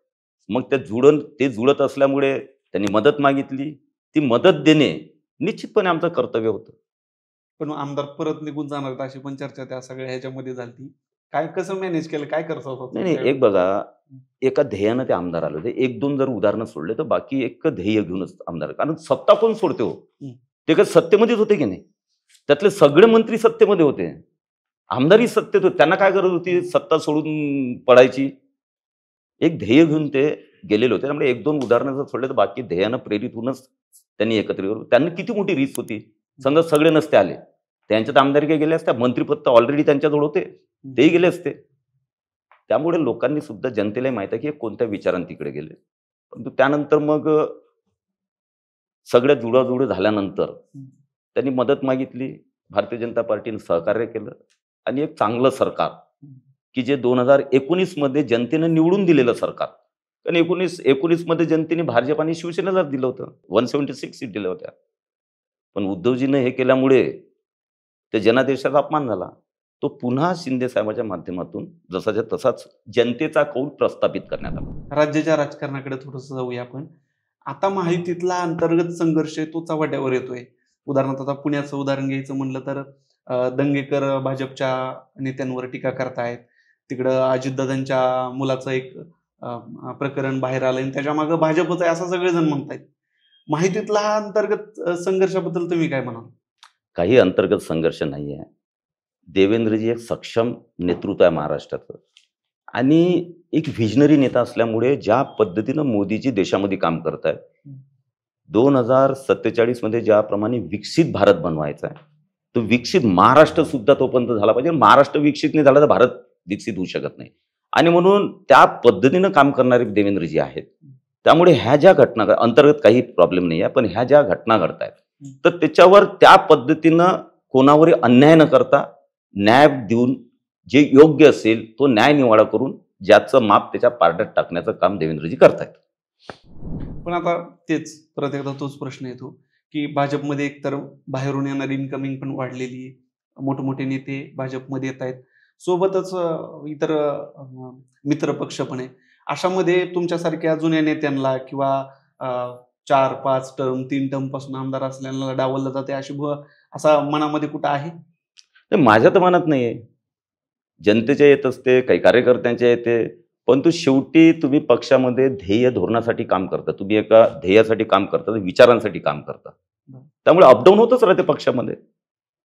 मग ते जुळत असल्यामुळे त्यांनी मदत मागितली. ती मदत देणे निश्चितपणे आमचं कर्तव्य होतं. पण आमदार परत निघून जाणार अशी पण चर्चा त्या सगळ्या ह्याच्यामध्ये झाली. काय कसं मॅनेज केलं, काय करत होता? नाही, एक बघा, एका ध्येयानं ते आमदार आले होते. 1-2 जर उदाहरणं सोडले तर बाकी एक ध्येय घेऊनच आमदार, कारण सत्ता कोण सोडते हो? ते काय सत्तेमध्येच होते की नाही? त्यातले सगळे मंत्री सत्तेमध्ये होते, आमदारही सत्तेत होते. त्यांना काय गरज होती सत्ता सोडून पडायची? एक ध्येय घेऊन ते गेलेले होते. त्यामुळे 1-2 उदाहरणं जर सोडले तर बाकी ध्येयानं प्रेरित होऊनच त्यांनी एकत्रित करून, त्यांनी किती मोठी रिस्क होती. समजा सगळे नसते आले, त्यांच्यात आमदारकी गेले असत्या, मंत्रिपद तर ऑलरेडी त्यांच्याजवळ होते, तेही गेले असते. त्यामुळे लोकांनी सुद्धा, जनतेला माहिती आहे की कोणत्या विचारांनी तिकडे गेले. परंतु त्यानंतर मग सगळ्या जुळाजुळू झाल्यानंतर त्यांनी मदत मागितली, भारतीय जनता पार्टीने सहकार्य केलं आणि एक चांगलं सरकार की जे 2019 मध्ये जनतेने निवडून दिलेलं सरकार. कारण 19 मध्ये जनतेने भाजप आणि शिवसेनेला दिलं होतं, 176 सीट दिल्या होत्या. पण उद्धवजीने हे केल्यामुळे त्या जनादेशाचा अपमान झाला. तो पुन्हा शिंदे साहेबांच्या माध्यमातून जसाच्या तसाच जनतेचा कौल प्रस्थापित करण्यात आला. राज्याच्या राजकारणाकडे थोडंसं जाऊया आपण. आता माहितीतला अंतर्गत संघर्ष तो चव्हाट्यावर येतोय. उदाहरणार्थ आता पुण्याचं उदाहरण घ्यायचं म्हणलं तर दंगेकर भाजपच्या नेत्यांवर टीका करतायत. तिकडं अजितदादांच्या मुलाचं एक प्रकरण बाहेर आलंय आणि त्याच्या मागे भाजपच आहे असं सगळेजण म्हणतायत. माहितीतला हा अंतर्गत संघर्षाबद्दल तुम्ही काय म्हणाल? काही अंतर्गत संघर्ष नाही आहे. देवेंद्रजी एक सक्षम नेतृत्व आहे महाराष्ट्राचं आणि एक व्हिजनरी नेता असल्यामुळे ज्या पद्धतीनं मोदीजी देशामध्ये काम करत आहेत, 2047 मध्ये ज्याप्रमाणे विकसित भारत बनवायचा आहे, तो विकसित महाराष्ट्र सुद्धा तोपर्यंत झाला पाहिजे. महाराष्ट्र विकसित नाही झाला तर भारत विकसित होऊ शकत नाही. आणि म्हणून त्या पद्धतीनं काम करणारे देवेंद्रजी आहेत. त्यामुळे ह्या ज्या घटना अंतर्गत काही प्रॉब्लेम नाही आहे, पण ह्या ज्या घटना घडत आहेत तर त्याच्यावर त्या पद्धतीनं कोणावर अन्याय न करता न्याय देऊन जे योग्य असेल तो न्याय निवाडा करून ज्याचं माप त्याच्या पारड्यात टाकण्याचं काम देवेंद्रजी करतायत. पण आता तेच परत एकदा तोच प्रश्न येतो की भाजपमध्ये एकतर बाहेरून येणारी इन्कमिंग पण वाढलेली आहे, मोठमोठे नेते भाजपमध्ये येत आहेत, सोबतच इतर मित्र पक्ष पण आहे. अशामध्ये तुमच्यासारख्या जुन्या नेत्यांना किंवा 4-5 टर्म 3 टर्म पासून आमदार असलेल्यांना डावललं जाते असा मनामध्ये कुठं आहे? माझ्या तर मनात नाही आहे. जनतेच्या येत असते, काही कार्यकर्त्यांच्या येते, परंतु शेवटी तुम्ही पक्षामध्ये ध्येय धोरणासाठी काम करता, तुम्ही एका ध्येयासाठी काम करता, विचारांसाठी काम करता. त्यामुळे अपडाऊन होतच राहते पक्षामध्ये.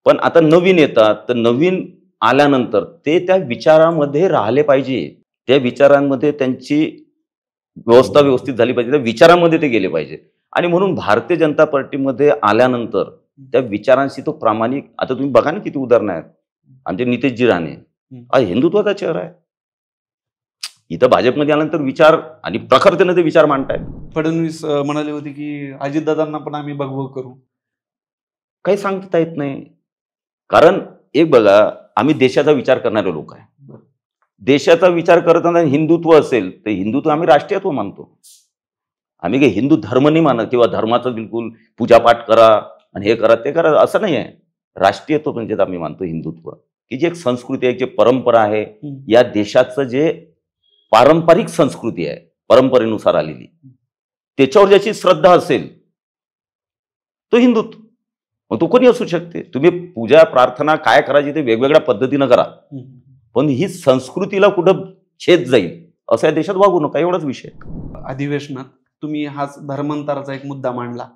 पण आता नवीन येतात तर नवीन आल्यानंतर ते त्या विचारामध्ये राहिले पाहिजे, त्या विचारांमध्ये त्यांची व्यवस्था व्यवस्थित झाली पाहिजे, त्या विचारांमध्ये ते गेले पाहिजे. आणि म्हणून भारतीय जनता पार्टीमध्ये आल्यानंतर त्या विचारांशी तो प्रामाणिक, आता तुम्ही बघा ना किती उदाहरणं आहेत. आमचे नितेशजी राणे हा हिंदुत्वाचा चेहरा आहे. इथं भाजपमध्ये आल्यानंतर विचार आणि प्रखरतेने ते विचार मांडतायत. फडणवीस म्हणाले होते की अजितदादांना पण आम्ही बघबघ करू. काही सांगता येत नाही. कारण एक बघा, आम्ही देशाचा विचार करणारे लोक आहे. देशाचा विचार करताना हिंदुत्व असेल तर हिंदुत्व आम्ही राष्ट्रीयत्व मानतो. आम्ही काही हिंदू धर्म नाही मानत किंवा धर्माचं बिलकुल पूजापाठ करा आणि हे करा ते करा असं नाही आहे. राष्ट्रीयत्व म्हणजे आम्ही मानतो हिंदुत्व, की जी एक संस्कृती आहे, जी परंपरा आहे, या देशाचं जे पारंपरिक संस्कृती आहे परंपरेनुसार आलेली, त्याच्यावर ज्याची श्रद्धा असेल तो हिंदुत्व. मग तो कोणी असू शकते. तुम्ही पूजा प्रार्थना काय करायची ते वेगवेगळ्या पद्धतीनं करा, पण ही संस्कृतीला कुठं छेद जाईल असं या देशात वागू नका, एवढाच विषय. अधिवेशनात तुम्ही हाच धर्मांतराचा एक मुद्दा मांडला.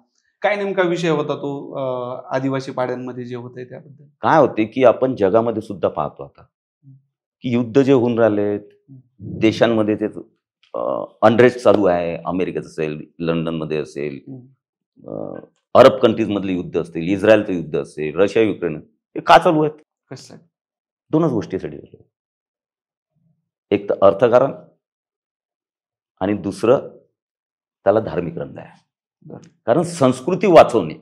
काय नेमका विषय होता तो आदिवासी पाड्यांमध्ये जे होतंय त्याबद्दल? काय होते की आपण जगामध्ये सुद्धा पाहतो आता की युद्ध जे होऊन राहिले देशांमध्ये, ते अनरेस्ट चालू आहे. अमेरिकेत असेल, लंडनमध्ये असेल, अरब कंट्रीज मधले युद्ध असतील, इस्रायलचं युद्ध असेल, रशिया युक्रेन, हे का चालू आहेत? कसं? दोनच गोष्टीसाठी. एक तर अर्थकारण आणि दुसरं त्याला धार्मिक रंग आहे. कारण संस्कृती वाचवणे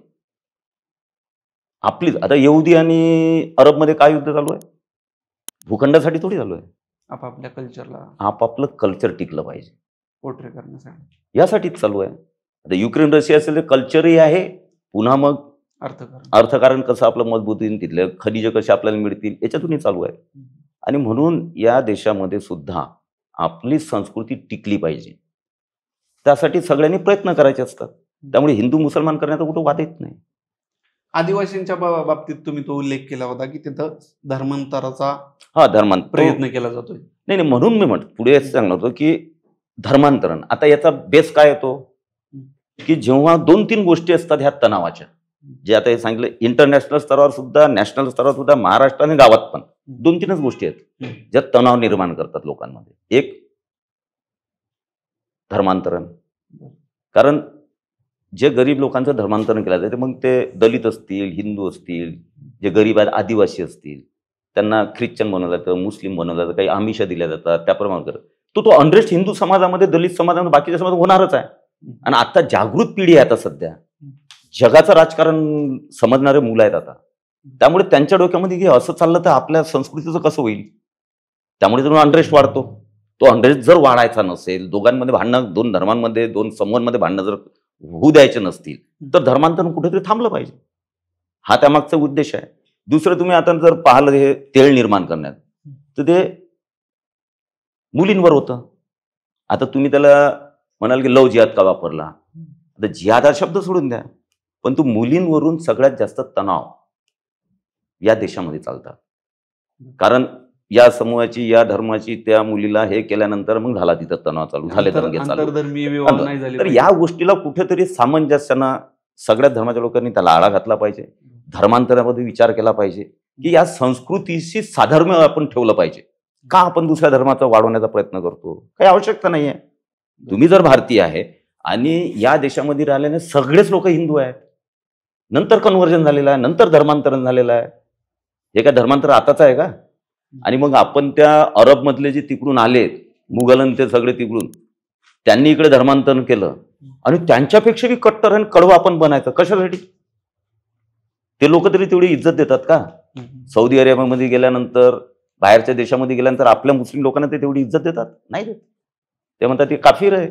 आपली. आता यहुदी आणि अरबमध्ये काय युद्ध चालू आहे? भूखंडासाठी थोडी चालू आहे. आपापल्या कल्चरला, आपापलं कल्चर टिकलं पाहिजे पोर्ट्रे करण्यासाठी, यासाठीच चालू आहे. आता युक्रेन रशिया असेल तर कल्चरही आहे, पुन्हा मग अर्थकारण कसं आपलं मजबूत होईल, तिथले खनिज कसे आपल्याला मिळतील, याच्यातूनही चालू आहे. आणि म्हणून या देशामध्ये सुद्धा आपली संस्कृती टिकली पाहिजे, त्यासाठी सगळ्यांनी प्रयत्न करायचे असतात. त्यामुळे हिंदू मुसलमान करण्याचा कुठं वाद येत नाही. आदिवासींच्या बाबतीत तुम्ही तो उल्लेख केला होता की तिथं धर्मांतराचा प्रयत्न केला जातोय. नाही, म्हणून मी पुढे सांगणार होतो की धर्मांतरण. आता याचा बेस काय येतो की जेव्हा 2-3 गोष्टी असतात ह्या तणावाच्या, जे आता हे सांगितलं इंटरनॅशनल स्तरावर सुद्धा, नॅशनल स्तरावर सुद्धा, महाराष्ट्र आणि गावात पण 2-3च गोष्टी आहेत ज्या तणाव निर्माण करतात लोकांमध्ये. एक धर्मांतरण. कारण जे गरीब लोकांचं धर्मांतरण केलं जातं, मग ते दलित असतील, हिंदू असतील, जे गरीब आहेत आदिवासी असतील, त्यांना ख्रिश्चन बनवलं जातं, मुस्लिम बनवलं जातं, काही आमिषा दिल्या जातात, त्याप्रमाणे तो अनरेस्ट हिंदू समाजामध्ये, दलित समाजामध्ये, बाकीच्या समाजात होणारच आहे. आणि आता जागृत पिढी आहे, आता सध्या जगाचं राजकारण समजणारे मुलं आहेत आता. त्यामुळे त्यांच्या डोक्यामध्ये की असं चाललं तर आपल्या संस्कृतीचं कसं होईल, त्यामुळे तो अनरेस्ट वाढतो. तो अनरेस्ट जर वाढायचा नसेल, दोघांमध्ये भांडणं, 2 धर्मांमध्ये, 2 समूहांमध्ये भांडणं जर होऊ द्यायचे नसतील तर धर्मांतरण कुठेतरी थांबलं पाहिजे, हा त्यामागचा उद्देश आहे. दुसरं तुम्ही आता जर पाहिलं हे तेळ निर्माण करण्यात, तर ते मुलींवर होतं. आता तुम्ही त्याला म्हणाल की लव जिहाद का वापरला, आता जिहाद हा शब्द सोडून द्या, पण तो मुलींवरून सगळ्यात जास्त तणाव या देशामध्ये चालतात. कारण या समूहाची, या धर्माची त्या मुलीला हे केल्यानंतर मग झाला तिथं तणाव चालू, झाले दंगे चालू. आंतरधर्मीय विवाह नाही झाले तर या गोष्टीला कुठेतरी सामंजस्यानं सगळ्या धर्माच्या लोकांनी त्याला आळा घातला पाहिजे. धर्मांतरामध्ये विचार केला पाहिजे की या संस्कृतीशी साधर्म्य आपण ठेवलं पाहिजे. का आपण दुसऱ्या धर्माचा वाढवण्याचा प्रयत्न करतो? काही आवश्यकता नाहीये. तुम्ही जर भारतीय आहे आणि या देशामध्ये राहिल्याने सगळेच लोक हिंदू आहेत, नंतर कन्व्हर्जन झालेलं आहे, नंतर धर्मांतरण झालेलं आहे. हे काय धर्मांतर आताच आहे का? आणि मग आपण त्या अरबमधले जे तिकडून आले मुघलन ते सगळे तिकडून, त्यांनी इकडे धर्मांतरण केलं आणि त्यांच्यापेक्षा बी कट्टर आणि कडवं आपण बनायचं कशासाठी? ते लोक तरी तेवढी इज्जत देतात का? सौदी अरेबियामध्ये गेल्यानंतर, बाहेरच्या देशामध्ये गेल्यानंतर आपल्या मुस्लिम लोकांना ते तेवढी इज्जत देतात? नाही देत. ते म्हणतात ते काफिर आहे,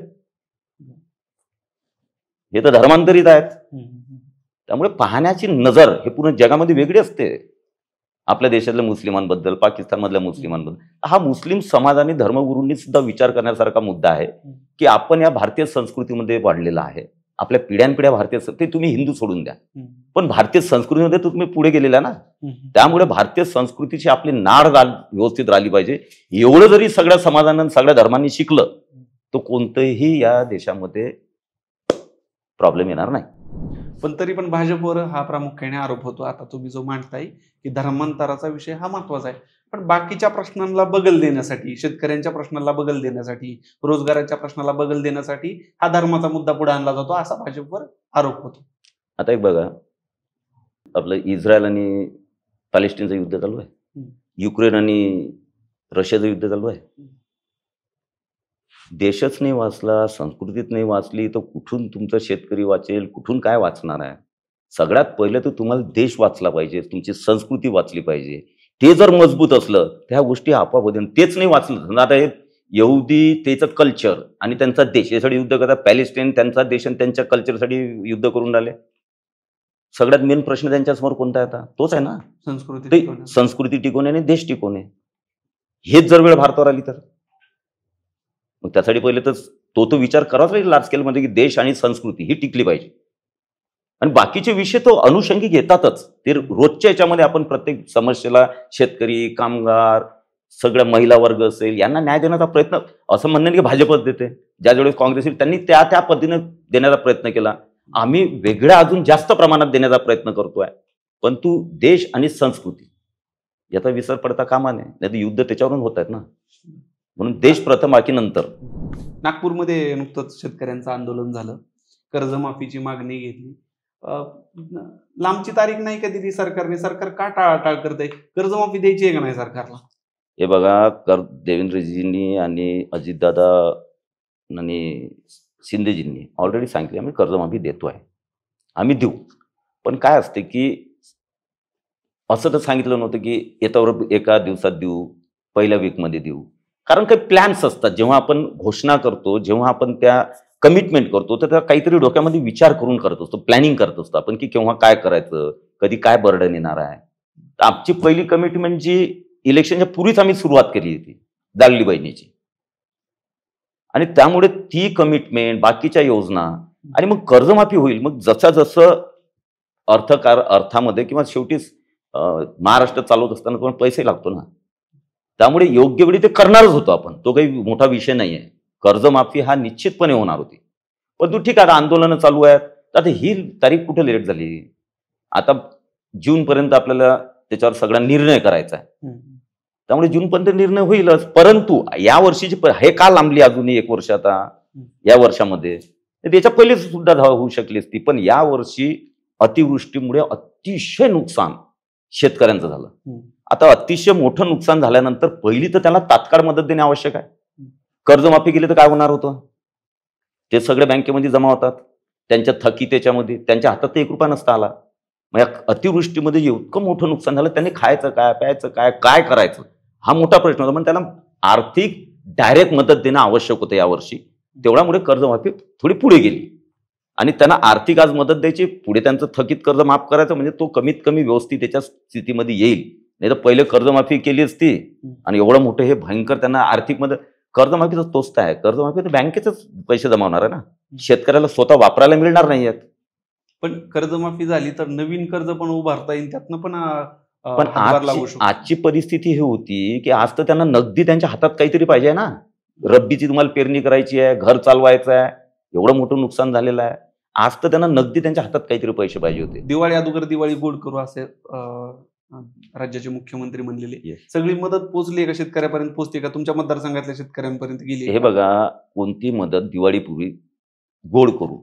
हे तर धर्मांतरित आहेत. त्यामुळे पाहण्याची नजर हे पूर्ण जगामध्ये वेगळी असते. आपल्या देशातल्या मुस्लिमांबद्दल, पाकिस्तानमधल्या मुस्लिमांबद्दल, हा मुस्लिम समाजाने धर्मगुरूंनी सुद्धा विचार करण्यासारखा मुद्दा आहे की आपण या भारतीय संस्कृतीमध्ये वाढलेला आहे. आपल्या पिढ्यानपिढ्या भारतीय, ते तुम्ही हिंदू सोडून द्या, पण भारतीय संस्कृतीमध्ये तुम्ही पुढे गेलेला ना. त्यामुळे भारतीय संस्कृतीची आपली नाड व्यवस्थित राहिली पाहिजे. एवढं जरी सगळ्या समाजानं, सगळ्या धर्मांनी शिकलं तर कोणतंही या देशामध्ये प्रॉब्लेम येणार नाही. पण तरी पण भाजपवर हा प्रामुख्याने आरोप होतो. आता तुम्ही जो मांडताय की धर्मांतराचा विषय हा महत्वाचा आहे, पण बाकीच्या प्रश्नांना बगल देण्यासाठी, शेतकऱ्यांच्या प्रश्नाला बगल देण्यासाठी, रोजगाराच्या प्रश्नाला बगल देण्यासाठी हा धर्माचा मुद्दा पुढे आणला जातो, असा भाजपवर आरोप होतो. आता एक बघा, आपलं इस्रायल आणि पॅलेस्टाईनचं युद्ध चालू आहे, युक्रेन आणि रशियाचं युद्ध चालू आहे. देशच नाही वाचला, संस्कृतीच नाही वाचली तर कुठून तुमचा शेतकरी वाचेल, कुठून काय वाचणार आहे? सगळ्यात पहिलं तर तुम्हाला देश वाचला पाहिजे, तुमची संस्कृती वाचली पाहिजे. ते जर मजबूत असलं त्या गोष्टी आपोआप होतील. तेच नाही वाचलं, आता हे यहुदी त्याचं कल्चर आणि त्यांचा देश यासाठी युद्ध करतात, पॅलेस्टाईन त्यांचा देश आणि त्यांच्या कल्चरसाठी युद्ध करून राहिले. सगळ्यात मेन प्रश्न त्यांच्यासमोर कोणता आहे आता? तोच आहे ना, संस्कृती टिकवणे आणि देश टिकवणे. हेच जर वेळ भारतावर आली तर मग त्यासाठी पहिले तर तो विचार करावाच लागेल लार्ज स्केलमध्ये की देश आणि संस्कृती ही टिकली पाहिजे. आणि बाकीचे विषय तो अनुषंगिक येतातच. ते रोजच्या याच्यामध्ये आपण प्रत्येक समस्येला शेतकरी, कामगार, सगळ्या महिला वर्ग असेल यांना न्याय देण्याचा प्रयत्न, असं म्हणणं की भाजपच देते. ज्यावेळी काँग्रेस त्यांनी त्या पद्धतीने देण्याचा प्रयत्न केला. आम्ही वेगळ्या अजून जास्त प्रमाणात देण्याचा प्रयत्न करतोय. पण तू देश आणि संस्कृती याचा विसर पडता कामा नये, नाही तर युद्ध त्याच्यावरून होत आहेत ना. म्हणून देश प्रथम बाकी नंतर. नागपूरमध्ये नुकतंच शेतकऱ्यांचं आंदोलन झालं, कर्जमाफीची मागणी घेतली. लांबची तारीख नाही का दिली सरकारने? सरकार का टाळाटाळ करते? कर्जमाफी द्यायची आहे का नाही सरकारला? हे बघा, देवेंद्रजींनी आणि अजितदादा आणि शिंदेजींनी ऑलरेडी सांगितले आम्ही कर्जमाफी देतोय, आम्ही देऊ. पण काय असते की असं तर सांगितलं नव्हतं की येत्यावर एका दिवसात देऊ, पहिल्या वीकमध्ये देऊ. कारण काही प्लॅन्स असतात. जेव्हा आपण घोषणा करतो, जेव्हा आपण त्या कमिटमेंट करतो तर काहीतरी डोक्यामध्ये विचार करून करत असतो, प्लॅनिंग करत असतो आपण की केव्हा काय करायचं, कधी काय बर्डन येणार आहे. आमची पहिली कमिटमेंट जी इलेक्शनच्या पूर्वीच आम्ही सुरुवात केली होती लाडली बहिणीची, आणि त्यामुळे ती कमिटमेंट, बाकीच्या योजना, आणि मग कर्जमाफी होईल. मग जसं अर्थामध्ये किंवा शेवटी महाराष्ट्र चालवत असताना तुम्हाला पैसे लागतो ना, त्यामुळे योग्य वेळी ते करणारच होतो आपण. तो काही मोठा विषय नाही आहे. कर्जमाफी हा निश्चितपणे होणार होती. पण तू ठीक आहे, आंदोलनं चालू आहेत, आता ही तारीख कुठे लेट झाली? आता जूनपर्यंत आपल्याला त्याच्यावर सगळा निर्णय करायचा आहे. त्यामुळे जूनपर्यंत निर्णय होईलच. परंतु या वर्षीची हे का लांबली अजूनही 1 वर्ष आता या वर्षामध्ये? त्याच्या पहिले सुद्धा होऊ शकली असती. पण या वर्षी अतिवृष्टीमुळे अतिशय नुकसान शेतकऱ्यांचं झालं. आता अतिशय मोठं नुकसान झाल्यानंतर पहिली तर त्याला तात्काळ मदत देणे आवश्यक आहे. कर्जमाफी केली तर काय होणार होतं? ते सगळे बँकेमध्ये जमा होतात, त्यांच्या थकीत त्याच्यामध्ये, त्यांच्या हातात 1 रुपया नसता आला. मग या अतिवृष्टीमध्ये इतकं मोठं नुकसान झालं, त्यांनी खायचं काय, प्यायचं काय, काय करायचं हा मोठा प्रश्न होता. पण त्याला आर्थिक डायरेक्ट मदत देणं आवश्यक होतं यावर्षी. तेवढ्यामुळे कर्जमाफी थोडी पुढे गेली आणि त्यांना आर्थिक आज मदत द्यायची, पुढे त्यांचं थकीत कर्ज माफ करायचं, म्हणजे तो कमीत कमी व्यवस्थित त्याच्या स्थितीमध्ये येईल. नाही तर पहिले कर्जमाफी केली असती आणि एवढं मोठं हे भयंकर त्यांना आर्थिक मदत. कर्जमाफीचा तोच आहे, कर्जमाफी तर बँकेचेच पैसे जमावणार आहे ना, शेतकऱ्याला स्वतः वापरायला मिळणार नाही आहेत. पण कर्जमाफी झाली तर नवीन कर्ज पण उभारता येईल, त्यातनं पण पण हातभार लागू शकतो. आजची परिस्थिती ही होती की आज तर त्यांना नगदी त्यांच्या हातात काहीतरी पाहिजे ना. रब्बीची तुम्हाला पेरणी करायची आहे, घर चालवायचं आहे, एवढं मोठं नुकसान झालेलं आहे. आज तर त्यांना नगदी त्यांच्या हातात काहीतरी पैसे पाहिजे होते. दिवाळी अगोदर दिवाळी गोड करू असे राज्याचे मुख्यमंत्री म्हणलेले. Yes. सगळी मदत पोहोचली का, शेतकऱ्यापर्यंत पोहोचते का, तुमच्या मतदारसंघातल्या शेतकऱ्यांपर्यंत गेली हे बघा, कोणती मदत दिवाळीपूर्वी गोड करू.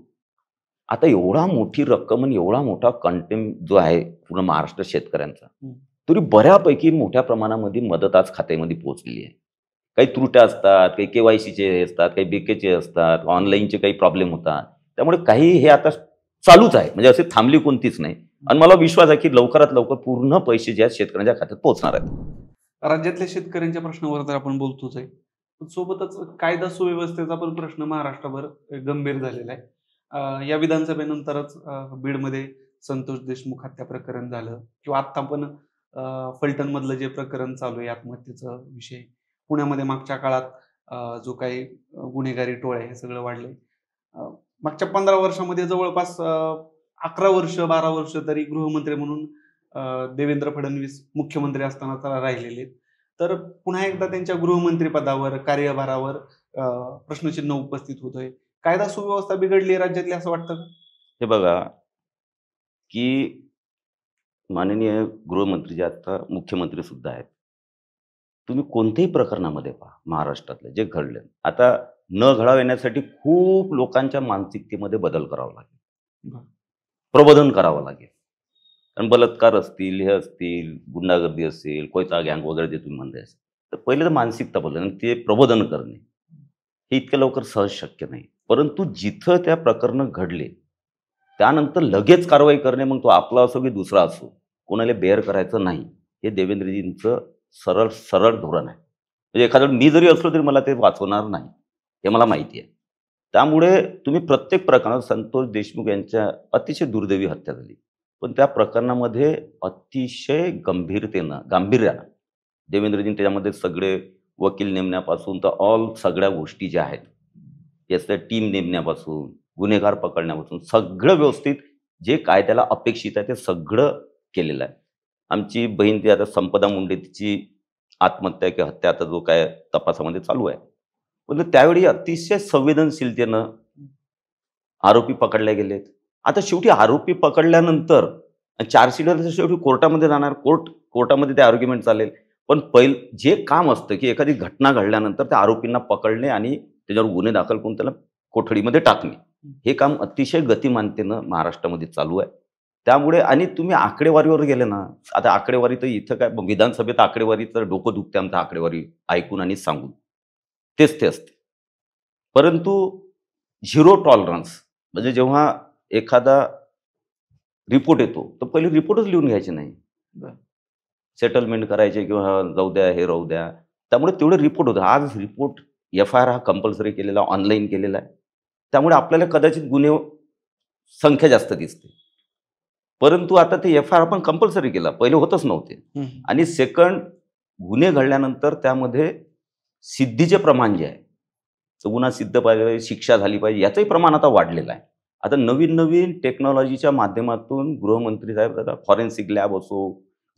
आता एवढा मोठी रक्कम आणि एवढा मोठा कंटेम जो आहे पूर्ण महाराष्ट्र शेतकऱ्यांचा, तरी बऱ्यापैकी मोठ्या प्रमाणामध्ये मदत आज खात्यामध्ये पोहोचलेली आहे. काही त्रुट्या असतात, काही केवायसीचे असतात, काही बीकेचे असतात, ऑनलाईनचे काही प्रॉब्लेम होतात. त्यामुळे काही हे आता चालूच आहे, म्हणजे असे थांबली कोणतीच नाही. आणि मला विश्वास आहे की लवकरात लवकर पूर्ण पैसे जे आहेत शेतकऱ्यांच्या खात्यात पोहोचणार आहेत. राज्यातल्या शेतकऱ्यांच्या प्रश्नावर तर आपण बोलतोच आहे, पण सोबतच कायदा सुव्यवस्थेचा पण प्रश्न महाराष्ट्रभर गंभीर झालेला आहे. या विधानसभेनंतरच बीडमध्ये संतोष देशमुख हत्या प्रकरण झालं, किंवा आत्ता पण फलटणमधलं जे प्रकरण चालू आहे आत्महत्येचा विषय, पुण्यामध्ये मागच्या काळात जो काही गुन्हेगारी टोळ आहे हे सगळं वाढले. मागच्या 15 वर्षामध्ये जवळपास 11 वर्ष 12 वर्ष तरी गृहमंत्री म्हणून देवेंद्र फडणवीस मुख्यमंत्री असताना त्याला राहिलेले. तर पुन्हा एकदा त्यांच्या गृहमंत्री पदावर कार्यभारावर प्रश्नचिन्ह उपस्थित होतोय. कायदा सुव्यवस्था बिघडली आहे राज्यातली असं वाटतं का? हे बघा की माननीय गृहमंत्री जे आता मुख्यमंत्री सुद्धा आहेत, तुम्ही कोणत्याही प्रकरणामध्ये पहा महाराष्ट्रातले जे घडले, आता न घडाव येण्यासाठी खूप लोकांच्या मानसिकतेमध्ये बदल करावा लागेल, बरं. प्रबोधन करावं लागेल. कारण बलात्कार असतील, हे असतील, गुंडागर्दी असेल, कोयता गँग वगैरे जे तुम्ही म्हणताय, तर पहिले तर मानसिकता बदल आणि ते प्रबोधन करणे हे इतक्या लवकर सहज शक्य नाही. परंतु जिथं त्या प्रकरणं घडले त्यानंतर लगेच कारवाई करणे, मग तो आपला असो की दुसरा असो, कोणाला बेअर करायचं नाही, हे देवेंद्रजींचं सरळ सरळ धोरण आहे. म्हणजे एखादं मी जरी असलो तरी मला ते वाचवणार नाही, हे मला माहिती आहे. त्यामुळे तुम्ही प्रत्येक प्रकरणात संतोष देशमुख यांच्या अतिशय दुर्दैवी हत्या झाली, पण त्या प्रकरणामध्ये अतिशय गांभीर्यानं देवेंद्रजींनी त्याच्यामध्ये सगळे वकील नेमण्यापासून तर सगळ्या गोष्टी ज्या आहेत, याचं टीम नेमण्यापासून गुन्हेगार पकडण्यापासून सगळं व्यवस्थित जे कायद्याला अपेक्षित आहे ते सगळं केलेलं आहे. आमची बहीण ती आता संपदा मुंडे, तिची आत्महत्या की हत्या आता जो काय तपासामध्ये चालू आहे, पण त्यावेळी अतिशय संवेदनशीलतेनं आरोपी पकडले गेलेत. आता शेवटी आरोपी पकडल्यानंतर चार्जशीटवर शेवटी कोर्टामध्ये जाणार, कोर्टामध्ये ते आर्ग्युमेंट चालेल. पण जे काम असतं की एखादी घटना घडल्यानंतर त्या आरोपींना पकडणे आणि त्याच्यावर गुन्हे दाखल करून त्याला कोठडीमध्ये टाकणे, हे काम अतिशय गतिमानतेनं महाराष्ट्रामध्ये चालू आहे. त्यामुळे आणि तुम्ही आकडेवारीवर गेले ना, आता आकडेवारी तर इथं काय विधानसभेत आकडेवारी तर डोकं दुखते आमचं आकडेवारी ऐकून आणि सांगून, तेच ते असते. परंतु झिरो टॉलरन्स म्हणजे जेव्हा एखादा रिपोर्ट येतो तर पहिले रिपोर्टच लिहून घ्यायचे नाही, सेटलमेंट करायचे किंवा जाऊ द्या, हे राहू द्या. त्यामुळे तेवढे रिपोर्ट होतं. आज रिपोर्ट FIR हा कंपल्सरी केलेला, ऑनलाईन केलेला आहे. त्यामुळे आपल्याला कदाचित गुन्हे संख्या जास्त दिसते. परंतु आता ते FIR आपण कंपल्सरी केला, पहिले होतच नव्हते. आणि सेकंड, गुन्हे घडल्यानंतर त्यामध्ये सिद्धीचे प्रमाण जे आहे, गुन्हा सिद्ध पाहिजे, शिक्षा झाली पाहिजे, याचंही प्रमाण आता वाढलेलं आहे. आता नवीन टेक्नॉलॉजीच्या माध्यमातून गृहमंत्री साहेब आता फॉरेन्सिक लॅब असो,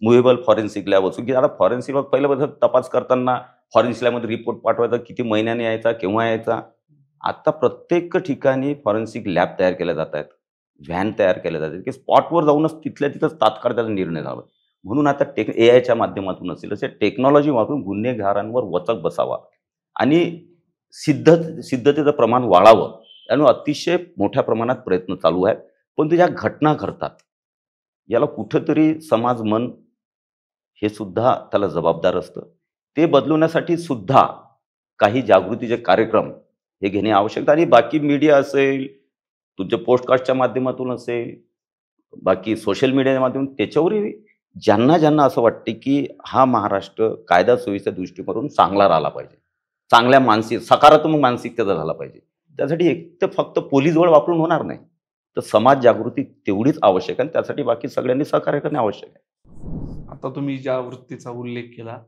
मुव्हेबल फॉरेन्सिक लॅब असो, की आता फॉरेन्सिक पहिलं तपास करताना फॉरेन्सिक लॅबमध्ये रिपोर्ट पाठवायचा, किती महिन्याने यायचा, केव्हा यायचा. आता प्रत्येक ठिकाणी फॉरेन्सिक लॅब तयार केल्या जात आहेत, व्हॅन तयार केल्या जातात की स्पॉटवर जाऊनच तिथल्या तिथंच तात्काळ त्याचा निर्णय झाला. म्हणून आता AI माध्यमातून असेल असे टेक्नॉलॉजी वापरून गुन्हेगारांवर वचक बसावा आणि सिद्धतेचं प्रमाण वाढावं, त्यामुळे अतिशय मोठ्या प्रमाणात प्रयत्न चालू आहेत. पण ज्या घटना घडतात याला कुठंतरी समाज मन हे सुद्धा त्याला जबाबदार असतं. ते बदलवण्यासाठी सुद्धा काही जागृतीचे कार्यक्रम हे घेणे आवश्यक आहे. आणि बाकी मीडिया असेल, तुमच्या पोस्टकास्टच्या माध्यमातून असेल, बाकी सोशल मीडियाच्या माध्यमातून, त्याच्यावरही ज्यांना असं वाटते की हा महाराष्ट्र कायदा सुव्यवस्थेच्या दृष्टीकोनातून चांगला राहिला पाहिजे, चांगल्या सकारात्मक मानसिकतेचा झाला पाहिजे, त्यासाठी एक तर फक्त पोलीस बळ वापरून होणार नाही, तर समाज जागृती तेवढीच आवश्यक आहे. त्यासाठी बाकी सगळ्यांनी सहकार्य करणे आवश्यक आहे. आता तुम्ही ज्या वृत्तीचा उल्लेख केला,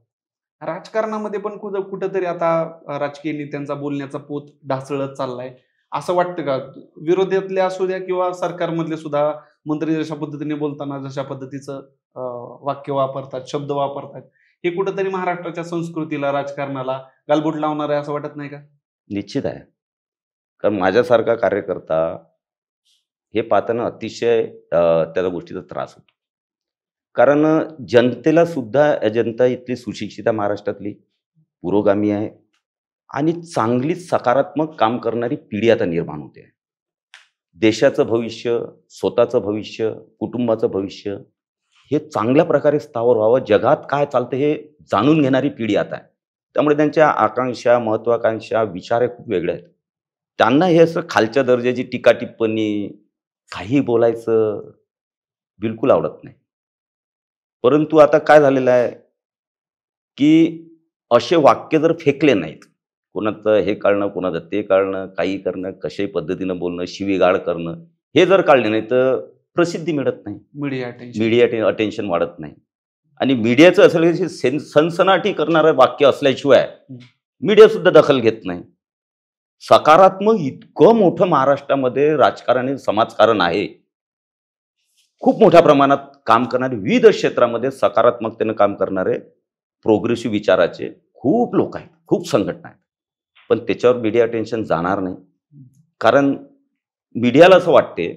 राजकारणामध्ये पण कुठंतरी आता राजकीय नेत्यांचा बोलण्याचा पोत ढासळत चाललाय असं वाटतं का? विरोधातले असू द्या किंवा सरकारमधले सुद्धा मंत्री जशा पद्धतीने बोलताना जशा पद्धतीचं वाक्य वापरतात, शब्द वापरतात, हे कुठंतरी महाराष्ट्राच्या संस्कृतीला, राजकारणाला गालबोट लावणार आहे असं वाटत नाही का? निश्चित आहे. कारण माझ्यासारखा कार्यकर्ता हे पाहताना अतिशय त्या गोष्टीचा त्रास होतो. कारण जनतेला सुद्धा जनता इथली सुशिक्षित आहे महाराष्ट्रातली, पुरोगामी आहे आणि चांगली सकारात्मक काम करणारी पिढी आता निर्माण होते आहे. देशाचं भविष्य, स्वतःचं भविष्य, कुटुंबाचं भविष्य हे चांगल्या प्रकारे स्थावर व्हावं, जगात काय चालतं हे जाणून घेणारी पिढी आता आहे. त्यामुळे त्यांच्या आकांक्षा, महत्त्वाकांक्षा, विचार हे खूप वेगळे आहेत. त्यांना हे असं खालच्या दर्जाची टीका-टिप्पणी, काहीही बोलायचं बिलकुल आवडत नाही. परंतु आता काय झालेलं आहे, की असे वाक्य जर फेकले नाहीत, कोणाचं हे काढणं, कोणाचं ते काढणं, काही करणं, कशाही पद्धतीनं बोलणं, शिवीगाळ करणं, हे जर काढले नाही तर प्रसिद्धी मिळत नाही. Media attention. मीडिया अटेन्शन वाढत नाही. आणि मीडियाचं असं सनसनाटी करणारं वाक्य असल्याशिवाय मीडिया सुद्धा दखल घेत नाही. सकारात्मक इतकं मोठं महाराष्ट्रामध्ये राजकारण आणि समाजकारण आहे. खूप मोठ्या प्रमाणात काम करणारे, विविध क्षेत्रामध्ये सकारात्मकतेनं काम करणारे, प्रोग्रेसिव्ह विचाराचे खूप लोक आहेत, खूप संघटना आहेत. पण त्याच्यावर मीडिया अटेन्शन जाणार नाही. कारण मीडियाला असं वाटते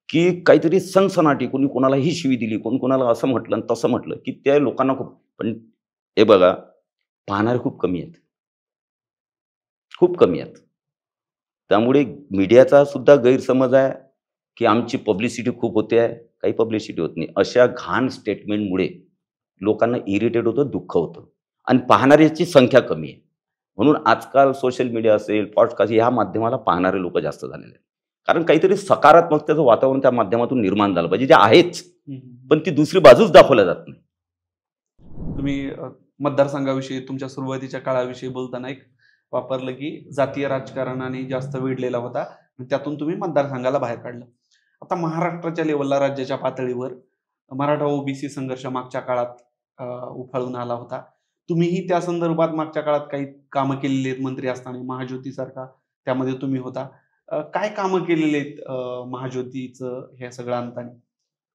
की काहीतरी सनसनाटी, कोणी कोणाला ही शिवी दिली, कोणी कोणाला असं म्हटलं आणि तसं म्हटलं, की त्या लोकांना खूप, पण हे बघा, पाहणारे खूप कमी आहेत, खूप कमी आहेत. त्यामुळे मीडियाचा सुद्धा गैरसमज आहे की आमची पब्लिसिटी खूप होते आहे. काही पब्लिसिटी होत नाही. अशा घाण स्टेटमेंटमुळे लोकांना इरिटेट होतं, दुःख होतं आणि पाहणाऱ्याची संख्या कमी आहे. म्हणून आजकाल सोशल मीडिया असेल, पॉडकास्ट, ह्या माध्यमाला पाहणारे लोक जास्त झालेले आहेत. कारण काहीतरी सकारात्मकतेचं वातावरण त्या माध्यमातून निर्माण झालं पाहिजे, जे आहेच, पण ती दुसरी बाजूच दाखवल्या जात नाही. तुम्ही मतदारसंघाविषयी, तुमच्या सुरुवातीच्या काळाविषयी बोलताना एक वापरलं की जातीय राजकारणाने जास्त वेढलेला होता, त्यातून तुम्ही मतदारसंघाला बाहेर काढलं. आता महाराष्ट्राच्या लेवलला, राज्याच्या पातळीवर मराठा ओबीसी संघर्ष मागच्या काळात उफाळून आला होता. तुम्हीही त्या संदर्भात मागच्या काळात काही कामं केलेली आहेत, मंत्री असताना महाज्योतीसारखा त्यामध्ये तुम्ही होता. काय कामं केलेली आहेत महाज्योतीचं हे सगळं आणताना?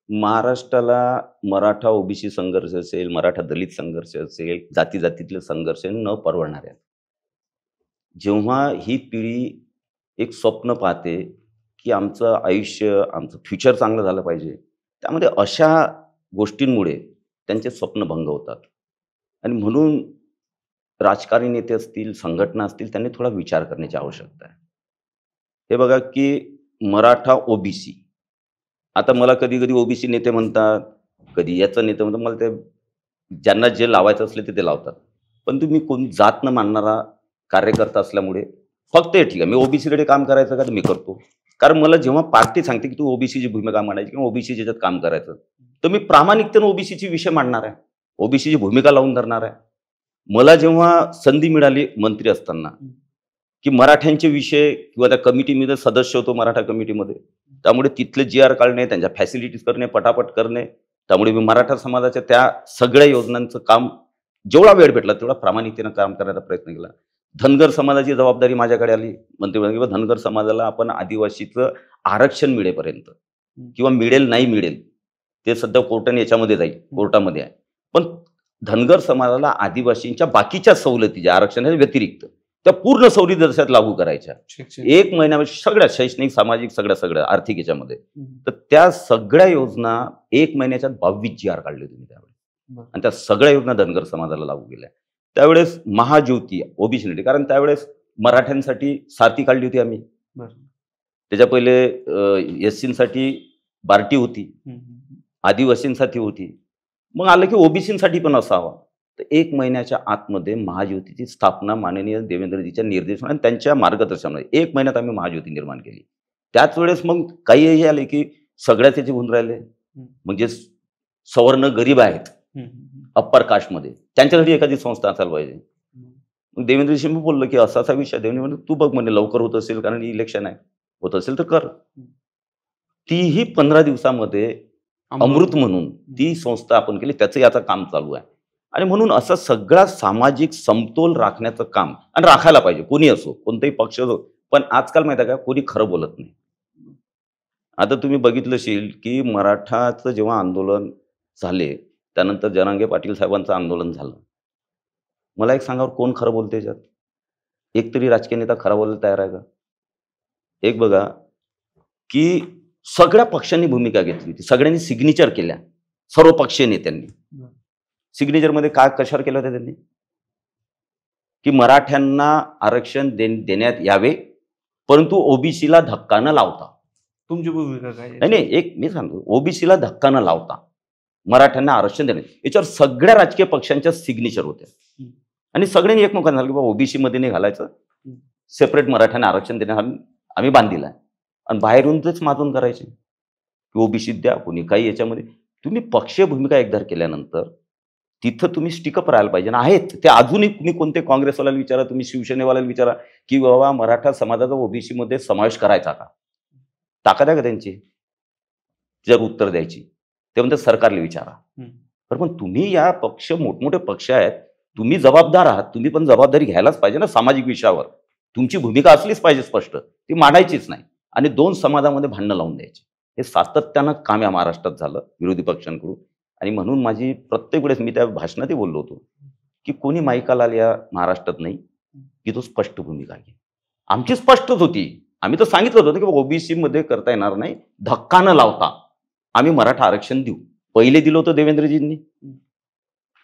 महाराष्ट्राला मराठा ओबीसी संघर्ष असेल, मराठा दलित संघर्ष असेल, जाती जातीतले संघर्ष न परवडणारे आहेत. जेव्हा ही पिढी एक स्वप्न पाहते की आमचं आयुष्य, आमचं फ्युचर चांगलं झालं पाहिजे, त्यामध्ये अशा गोष्टींमुळे त्यांचे स्वप्न भंग होतात. आणि म्हणून राजकारणी नेते असतील, संघटना असतील, त्यांनी थोडा विचार करण्याची आवश्यकता आहे. हे बघा की मराठा ओबीसी, आता मला कधी कधी ओबीसी नेते म्हणतात, कधी याचं नेते म्हणतात, मला ते ज्यांना जे लावायचं असले ते लावतात. पण तुम्ही कोण जात न मानणारा कार्यकर्ता असल्यामुळे फक्त हे ठीक आहे, मी ओबीसीकडे काम करायचं का तर मी करतो. कारण मला जेव्हा पार्टी सांगते की तू ओबीसीची भूमिका मांडायची किंवा ओबीसी ज्याच्यात काम करायचं, तर मी प्रामाणिकतेनं ओबीसीची विषय मांडणार आहे, ओबीसीची भूमिका लावून धरणार आहे. मला जेव्हा संधी मिळाली मंत्री असताना की मराठ्यांचे विषय किंवा त्या कमिटीमध्ये सदस्य होतो, मराठा कमिटीमध्ये, त्यामुळे तिथले GR काढणे, त्यांच्या फॅसिलिटीज करणे, पटापट करणे, त्यामुळे मी मराठा समाजाच्या त्या सगळ्या योजनांचं काम जेवढा वेळ भेटला तेवढा प्रामाणिकतेनं काम करण्याचा प्रयत्न केला. धनगर समाजाची जबाबदारी माझ्याकडे आली मंत्रिमंडळ, किंवा धनगर समाजाला आपण आदिवासीचं आरक्षण मिळेपर्यंत, किंवा मिळेल नाही मिळेल ते सध्या कोर्टाने याच्यामध्ये जाईल, कोर्टामध्ये आहे, पण धनगर समाजाला आदिवासींच्या बाकीच्या सवलती ज्या आरक्षणाच्या व्यतिरिक्त त्या पूर्ण सवलती देशात लागू करायच्या. 1 महिन्यामध्ये सगळ्या शैक्षणिक, सामाजिक, सगळ्या आर्थिक याच्यामध्ये, तर त्या सगळ्या योजना 1 महिन्याच्यात 22 GR काढले तुम्ही त्यावेळेस, आणि त्या सगळ्या योजना धनगर समाजाला लागू केल्या. त्यावेळेस महाज्योती ओबीसी, कारण त्यावेळेस मराठ्यांसाठी सारथी काढली होती आम्ही, त्याच्या पहिले एससींसाठी बार्टी होती, आदिवासींसाठी होती, मग आलं की ओबीसींसाठी पण असावा. तर 1 महिन्याच्या आतमध्ये महाज्योतीची स्थापना माननीय देवेंद्रजीच्या निर्देशन आणि त्यांच्या मार्गदर्शनामध्ये 1 महिन्यात आम्ही महाज्योती निर्माण केली. त्याच वेळेस मग काही हे आले की सगळ्याच याचे होऊन राहिले, म्हणजे सवर्ण गरीब आहेत अप्पर कास्टमध्ये, त्यांच्यासाठी एखादी संस्था असायला पाहिजे. मग देवेंद्रजी मी बोललो की असा असा विषय, देवेंद्र म्हणजे तू बघ म्हणे लवकर होत असेल, कारण इलेक्शन आहे, होत असेल तर कर. तीही 15 दिवसामध्ये अमृत म्हणून ती संस्था आपण केली, त्याचं याचं काम चालू आहे. आणि म्हणून असं सगळा सामाजिक समतोल राखण्याचं काम, आणि राखायला पाहिजे, कोणी असो, कोणताही पक्ष असो. पण आजकाल माहिती आहे का, कोणी खरं बोलत नाही. आता तुम्ही बघितलं असेल की मराठाचं जेव्हा आंदोलन झाले, त्यानंतर जरांगे पाटील साहेबांचं आंदोलन झालं. मला एक सांगा, कोण खरं बोलते याच्यात? एक तरी राजकीय नेता खरा बोलायला तयार आहे का? एक बघा, की सगळ्या पक्षांनी भूमिका घेतली होती, सगळ्यांनी सिग्नेचर केल्या, सर्व पक्षीय नेत्यांनी. सिग्नेचरमध्ये काय कशावर केलं होतं त्यांनी? की मराठ्यांना आरक्षण देण्यात यावे, परंतु ओबीसीला धक्का न लावता. तुमची भूमिका काय आहे? नाही नाही, एक मी सांगतो, ओबीसीला धक्का न लावता मराठ्यांना आरक्षण देणे, याच्यावर सगळ्या राजकीय पक्षांच्या सिग्नेचर होत्या. आणि सगळ्यांनी एकमुखाने झालं की बाबा ओबीसी मध्ये नाही घालायचं, सेपरेट मराठ्यांना आरक्षण देण्यास आम्ही बांधील आहे. आणि बाहेरून तेच माजून करायचे की ओबीसी द्या, कोणी काही. याच्यामध्ये तुम्ही पक्षीय भूमिका एकदा केल्यानंतर तिथं तुम्ही स्टिकअप राहायला पाहिजे ना. आहेत ते अजूनही. तुम्ही कोणते काँग्रेसवाल्याला विचारा, तुम्ही शिवसेनेवाल्याला विचारा की बाबा मराठा समाजाचा ओबीसी मध्ये समावेश करायचा का, ताकद आहे का त्यांची जर उत्तर द्यायची? ते म्हणतात सरकारला विचारा. पण तुम्ही या पक्ष, मोठमोठे पक्ष आहेत, तुम्ही जबाबदार आहात, तुम्ही पण जबाबदारी घ्यायलाच पाहिजे ना. सामाजिक विषयावर तुमची भूमिका असलीच पाहिजे स्पष्ट, ती मांडायचीच नाही. आणि दोन समाजामध्ये भांडणं लावून द्यायची, हे सातत्यानं काम या महाराष्ट्रात झालं विरोधी पक्षांकडून. आणि म्हणून माझी प्रत्येक वेळेस, मी त्या भाषणातही बोललो होतो की कोणी माईकाला या महाराष्ट्रात नाही की तो स्पष्ट भूमिका घे. आमची स्पष्टच होती. आम्ही तर सांगितलं होतं की ओबीसी मध्ये करता येणार नाही, धक्का न लावता आम्ही मराठा आरक्षण देऊ. पहिले दिलं होतं देवेंद्रजींनी,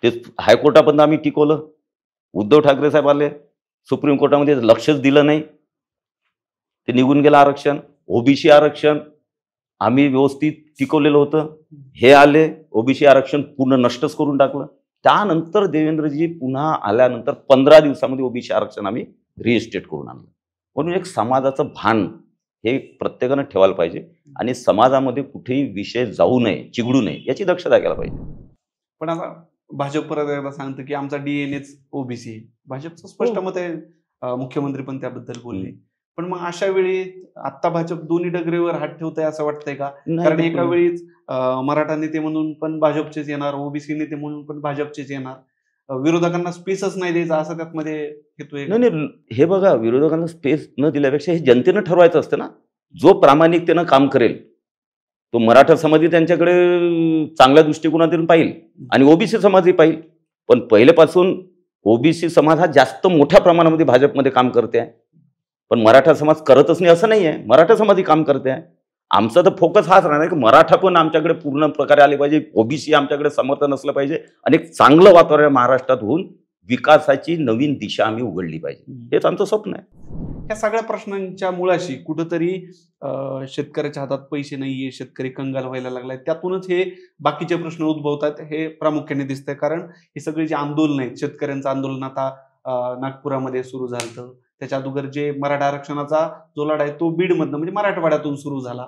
ते हायकोर्टापर्यंत आम्ही टिकवलं. उद्धव ठाकरे साहेब आले, सुप्रीम कोर्टामध्ये लक्षच दिलं नाही, ते निघून गेलं आरक्षण. ओबीसी आरक्षण आम्ही व्यवस्थित टिकवलेलं होतं, हे आले, ओबीसी आरक्षण पूर्ण नष्टच करून टाकलं. त्यानंतर देवेंद्रजी पुन्हा आल्यानंतर 15 दिवसामध्ये ओबीसी आरक्षण आम्ही रिइस्टेट करून आणलं. म्हणून एक समाजाचं भान हे प्रत्येकानं ठेवायला पाहिजे आणि समाजामध्ये कुठेही विषय जाऊ नये, चिघडू नये, याची दक्षता घ्यायला पाहिजे. पण आता भाजप परत एकदा सांगतं की आमचा डीएनएच ओबीसी आहे. भाजपचं स्पष्ट मत आहे, मुख्यमंत्री पण त्याबद्दल बोलले. पण मग अशा वेळी आता भाजप दोन्ही डगरीवर हात ठेवत आहे असं वाटतंय का? कारण एका वेळीच मराठा नेते म्हणून पण भाजपचेच येणार, ओबीसी नेते म्हणून पण भाजपचेच येणार, विरोधकांना स्पेसच नाही द्यायचा असं त्यातमध्ये येतोय. नाही, हे बघा, विरोधकांना स्पेस न दिल्यापेक्षा हे जनतेनं ठरवायचं असतं ना. जो प्रामाणिकतेनं काम करेल तो मराठा समाजही त्यांच्याकडे चांगल्या दृष्टिकोनातून पाहिल आणि ओबीसी समाजही पाहिल. पण पहिल्यापासून ओबीसी समाज हा जास्त मोठ्या प्रमाणामध्ये भाजपमध्ये काम करते आहे, पण मराठा समाज करतच नाही असं नाही आहे. मराठा समाजही काम करते आहे. आमचा तर फोकस हाच राहणार की मराठा पण आमच्याकडे पूर्ण प्रकारे आले पाहिजे, ओबीसी आमच्याकडे समर्थन असलं पाहिजे आणि एक चांगलं वातावरण महाराष्ट्रात होऊन विकासाची नवीन दिशा आम्ही उघडली पाहिजे, हेच आमचं स्वप्न आहे. ह्या सगळ्या प्रश्नांच्या मुळाशी कुठंतरी शेतकऱ्याच्या हातात पैसे नाहीये, शेतकरी कंगाल व्हायला लागलाय, त्यातूनच हे बाकीचे प्रश्न उद्भवतात हे प्रामुख्याने दिसतंय. कारण ही सगळी जी आंदोलन आहेत, शेतकऱ्यांचं आंदोलन आता नागपुरामध्ये सुरू झालं, त्याच्या अगोदर जे मराठा आरक्षणाचा जो लढा आहे तो बीडमधनं म्हणजे मराठवाड्यातून सुरू झाला.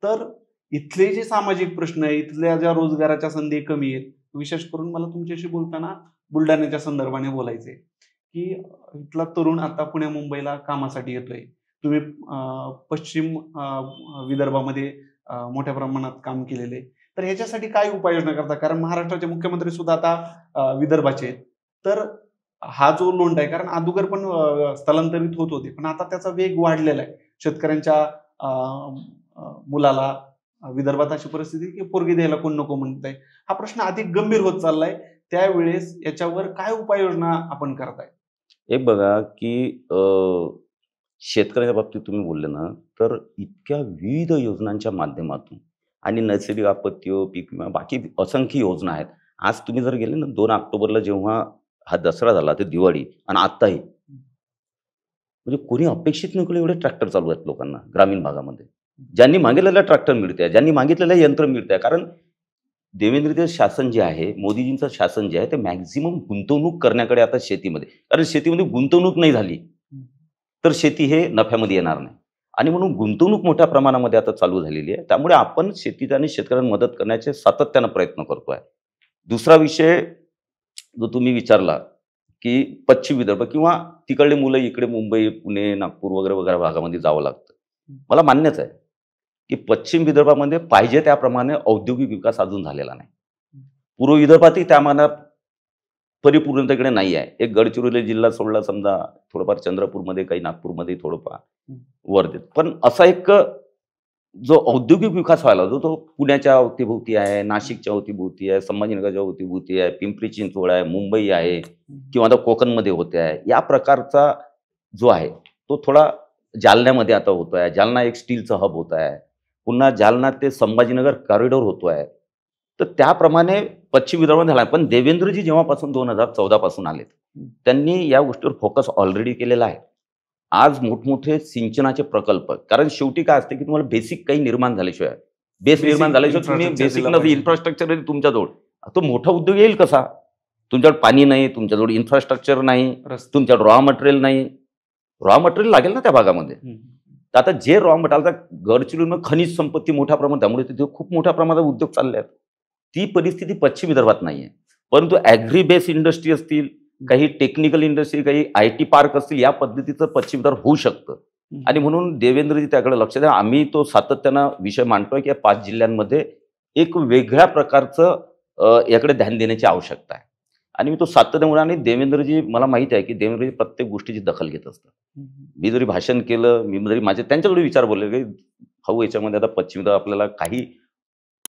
तर इथले जे सामाजिक प्रश्न आहे, इथल्या ज्या रोजगाराच्या संधी कमी आहेत, विशेष करून मला तुमच्याशी बोलताना बुलढाण्याच्या संदर्भाने बोलायचे की इथला तरुण आता पुण्या मुंबईला कामासाठी येतोय. तुम्ही पश्चिम विदर्भामध्ये मोठ्या प्रमाणात काम केलेले, तर ह्याच्यासाठी काय उपाययोजना करता? कारण महाराष्ट्राचे मुख्यमंत्री सुद्धा आता विदर्भाचे आहेत. तर हा जो लोंढा आहे, कारण अगोदर पण स्थलांतरित होत होते, पण आता त्याचा वेग वाढलेला आहे. शेतकऱ्यांच्या मुलाला विदर्भात अशी परिस्थिती की पोरगी द्यायला कोण नको म्हणताय. हा प्रश्न अधिक गंभीर होत चाललाय. त्यावेळेस याच्यावर काय उपाययोजना आपण करताय? एक बघा की शेतकऱ्याच्या बाबतीत तुम्ही बोलले ना, तर इतक्या विविध योजनांच्या माध्यमातून आणि नैसर्गिक आपत्ती, पीक विमा, बाकी असंख्य योजना आहेत. आज तुम्ही जर गेले ना, 2 ऑक्टोबरला जेव्हा हा दसरा झाला, ते दिवाळी आणि आत्ताही, म्हणजे कोणी अपेक्षित नव्हतं एवढे ट्रॅक्टर चालू आहेत लोकांना ग्रामीण भागामध्ये. ज्यांनी मागितलेलं ट्रॅक्टर मिळते, ज्यांनी मागितलेलं यंत्र मिळते. कारण देवेंद्रचं शासन जे आहे, मोदीजींचं शासन जे आहे, ते मॅक्झिमम गुंतवणूक करण्याकडे आता शेतीमध्ये. कारण शेतीमध्ये गुंतवणूक नाही झाली तर शेती हे नफ्यामध्ये येणार नाही. आणि म्हणून गुंतवणूक मोठ्या प्रमाणामध्ये आता चालू झालेली आहे. त्यामुळे आपण शेतीत आणि शेतकऱ्यांना मदत करण्याचे सातत्यानं प्रयत्न करतोय. दुसरा विषय जो तुम्ही विचारला की पश्चिम विदर्भ किंवा तिकडले मुलं इकडे मुंबई, पुणे, नागपूर वगैरे वगैरे भागामध्ये जावं लागतं. मला मान्यच आहे की पश्चिम विदर्भामध्ये पाहिजे त्याप्रमाणे औद्योगिक विकास अजून झालेला नाही. पूर्व विदर्भातही त्या मानात परिपूर्णतेकडे नाही आहे. एक गडचिरोली जिल्हा सोडला समजा, थोडंफार चंद्रपूरमध्ये, काही नागपूरमध्ये थोडंफार वर्धेत, पण असा एक जो औद्योगिक विकास व्हायला जो तो पुण्याच्या अवतीभोवती आहे, नाशिकच्या अवतीभोवती आहे, संभाजीनगरच्या अवतीभोवती आहे, पिंपरी चिंचवड आहे, मुंबई आहे किंवा आता कोकणमध्ये होते आहे. या प्रकारचा जो आहे तो थोडा जालन्यामध्ये आता होतो आहे. जालना एक स्टीलचं हब होत आहे. पुन्हा जालना ते संभाजीनगर कॉरिडॉर होतो आहे. तर त्याप्रमाणे पश्चिम विदर्भामध्ये झाला. पण देवेंद्रजी जेव्हापासून 2014 पासून आलेत, त्यांनी या गोष्टीवर फोकस ऑलरेडी केलेला आहे. आज मोठमोठे सिंचनाचे प्रकल्प, कारण शेवटी काय असते की तुम्हाला बेसिक काही निर्माण झाल्याशिवाय, बेस निर्माण झाल्याशिवाय तुम्ही बेसिक इन्फ्रास्ट्रक्चर तुमच्याजवळ, तो मोठा उद्योग येईल कसा? तुमच्याकडे पाणी नाही, तुमच्याजवळ इन्फ्रास्ट्रक्चर नाही, तुमच्याकडे रॉ मटेरियल नाही. रॉ मटेरियल लागेल ना त्या भागामध्ये. तर आता जे रॉ मटेरियल, गडचिरोलीमध्ये खनिज संपत्ती मोठ्या प्रमाणात, त्यामुळे तिथे खूप मोठ्या प्रमाणात उद्योग चालले आहेत. ती परिस्थिती पश्चिम विदर्भात नाही आहे. परंतु ॲग्री बेस इंडस्ट्री असतील, काही टेक्निकल इंडस्ट्री, काही IT पार्क असतील, या पद्धतीचं पश्चिम विदर्भ होऊ शकतं. आणि म्हणून देवेंद्रजी त्याकडे लक्ष द्या. आम्ही तो सातत्यानं विषय मांडतोय की या 5 जिल्ह्यांमध्ये एक वेगळ्या प्रकारचं याकडे ध्यान देण्याची आवश्यकता आहे. आणि मी तो सातत्याने, आणि देवेंद्रजी, मला माहिती आहे की देवेंद्रजी प्रत्येक गोष्टीची दखल घेत असतात. मी जरी भाषण केलं, मी जरी माझे त्यांच्याकडे विचार बोलले की भाऊ याच्यामध्ये आता पश्चिम विदर्भ आपल्याला काही